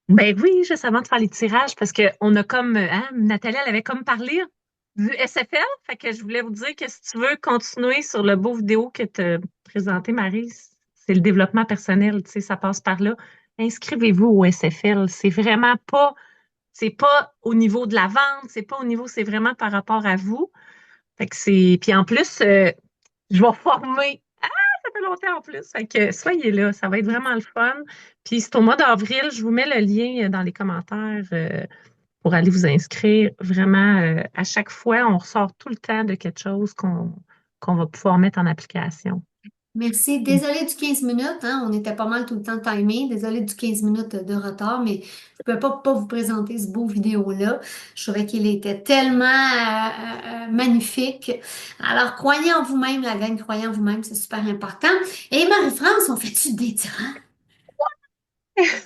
Ben oui, juste avant de faire les tirages, parce qu'on a comme, hein, Nathalie, elle avait comme parlé du SFL, fait que je voulais vous dire que si tu veux continuer sur le beau vidéo que tu as présenté, Marie, c'est le développement personnel, tu sais, ça passe par là. Inscrivez-vous au SFL. C'est pas au niveau de la vente, c'est pas au niveau, c'est vraiment par rapport à vous. Fait que c'est, puis en plus, je vais former. Ça fait longtemps en plus. Fait que soyez là, ça va être vraiment le fun. Puis c'est au mois d'avril, je vous mets le lien dans les commentaires pour aller vous inscrire. Vraiment, à chaque fois, on ressort tout le temps de quelque chose qu'on va pouvoir mettre en application.
Merci. Désolée du 15 minutes, hein, on était pas mal tout le temps timé. Désolée du 15 minutes de retard, mais je ne peux pas vous présenter ce beau vidéo-là. Je trouvais qu'il était tellement magnifique. Alors, croyez en vous-même, la gang, croyez en vous-même, c'est super important. Et Marie-France, on fait-tu des tirants?